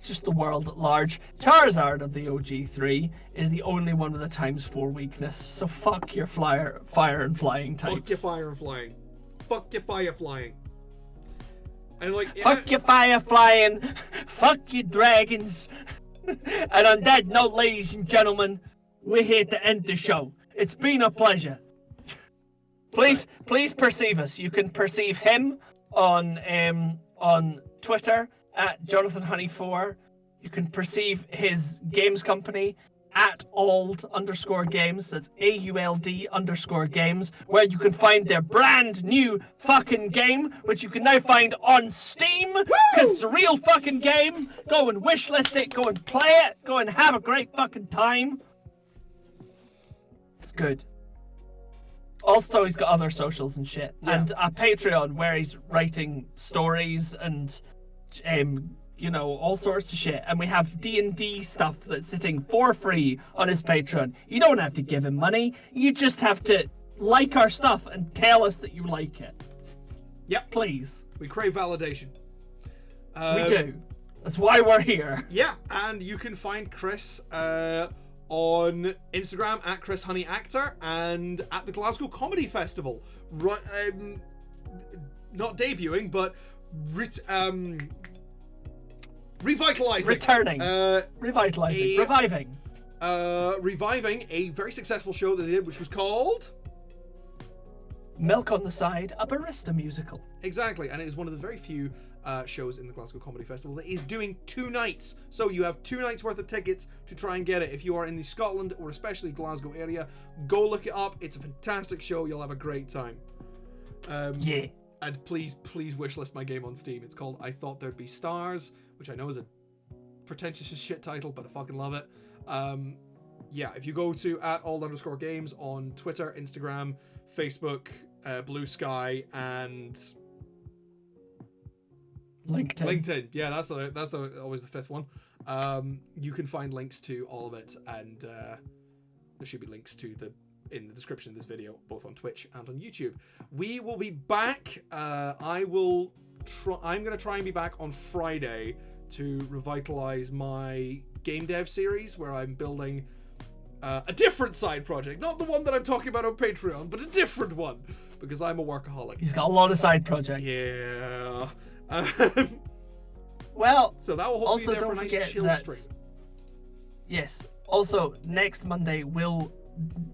Speaker 2: just the world at large, Charizard of the OG3 is the only one with a ×4 weakness, so fuck your fire and flying types.
Speaker 1: Fuck your fire and flying. Fuck your fire flying. And
Speaker 2: fuck your fire flying, fuck your dragons. And on that note, ladies and gentlemen, we're here to end the show. It's been a pleasure. Please perceive us. You can perceive him on Twitter at JonathanHoney4. You can perceive his games company at _games. That's AULD_games, where you can find their brand new fucking game, which you can now find on Steam, because it's a real fucking game. Go and wishlist it, go and play it, go and have a great fucking time. It's good. Also, he's got other socials and shit, and a Patreon where he's writing stories and all sorts of shit. And we have D&D stuff that's sitting for free on his Patreon. You don't have to give him money. You just have to like our stuff and tell us that you like it.
Speaker 1: Yep.
Speaker 2: Please.
Speaker 1: We crave validation.
Speaker 2: We do. That's why we're here.
Speaker 1: Yeah, and you can find Chris on Instagram at ChrisHoneyActor and at the Glasgow Comedy Festival. Not debuting, but revitalizing.
Speaker 2: Returning.
Speaker 1: Reviving. Reviving a very successful show that they did, which was called
Speaker 2: Milk on the Side, a barista musical.
Speaker 1: Exactly, and it is one of the very few shows in the Glasgow Comedy Festival that is doing 2 nights. So you have 2 nights worth of tickets to try and get it. If you are in the Scotland or especially Glasgow area, go look it up. It's a fantastic show. You'll have a great time.
Speaker 2: Yeah.
Speaker 1: And please wishlist my game on Steam. It's called I Thought There'd Be Stars, which I know is a pretentious as shit title, but I fucking love it. Yeah, if you go to @old_games on Twitter, Instagram, Facebook, Blue Sky, and LinkedIn. Yeah, that's always the 5th one. You can find links to all of it, and there should be links to in the description of this video, both on Twitch and on YouTube. We will be back. I'm gonna try and be back on Friday to revitalize my game dev series, where I'm building a different side project, not the one that I'm talking about on Patreon, but a different one, because I'm a workaholic.
Speaker 2: He's got a lot of side projects.
Speaker 1: Yeah.
Speaker 2: Well,
Speaker 1: so that will hopefully
Speaker 2: also
Speaker 1: be there for
Speaker 2: don't
Speaker 1: a nice
Speaker 2: forget
Speaker 1: chill
Speaker 2: that.
Speaker 1: stream.
Speaker 2: Yes. Also, next Monday will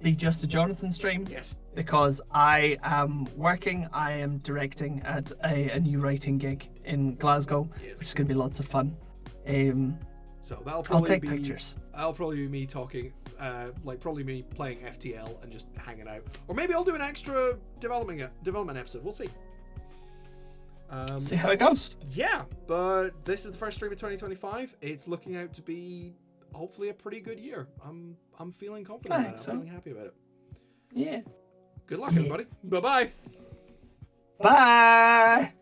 Speaker 2: be just a Jonathan stream.
Speaker 1: Yes.
Speaker 2: Because I am working. I am directing at a new writing gig in Glasgow,
Speaker 1: Yes.
Speaker 2: which is going to be lots of fun.
Speaker 1: So that'll
Speaker 2: I'll
Speaker 1: probably
Speaker 2: take
Speaker 1: be
Speaker 2: pictures.
Speaker 1: That'll probably be me talking, probably me playing FTL and just hanging out, or maybe I'll do an extra development episode. We'll see.
Speaker 2: See how it goes.
Speaker 1: Yeah, but this is the first stream of 2025. It's looking out to be hopefully a pretty good year. I'm feeling confident about it. I'm feeling happy about it.
Speaker 2: Yeah.
Speaker 1: Good luck, everybody. Bye-bye.
Speaker 2: Bye.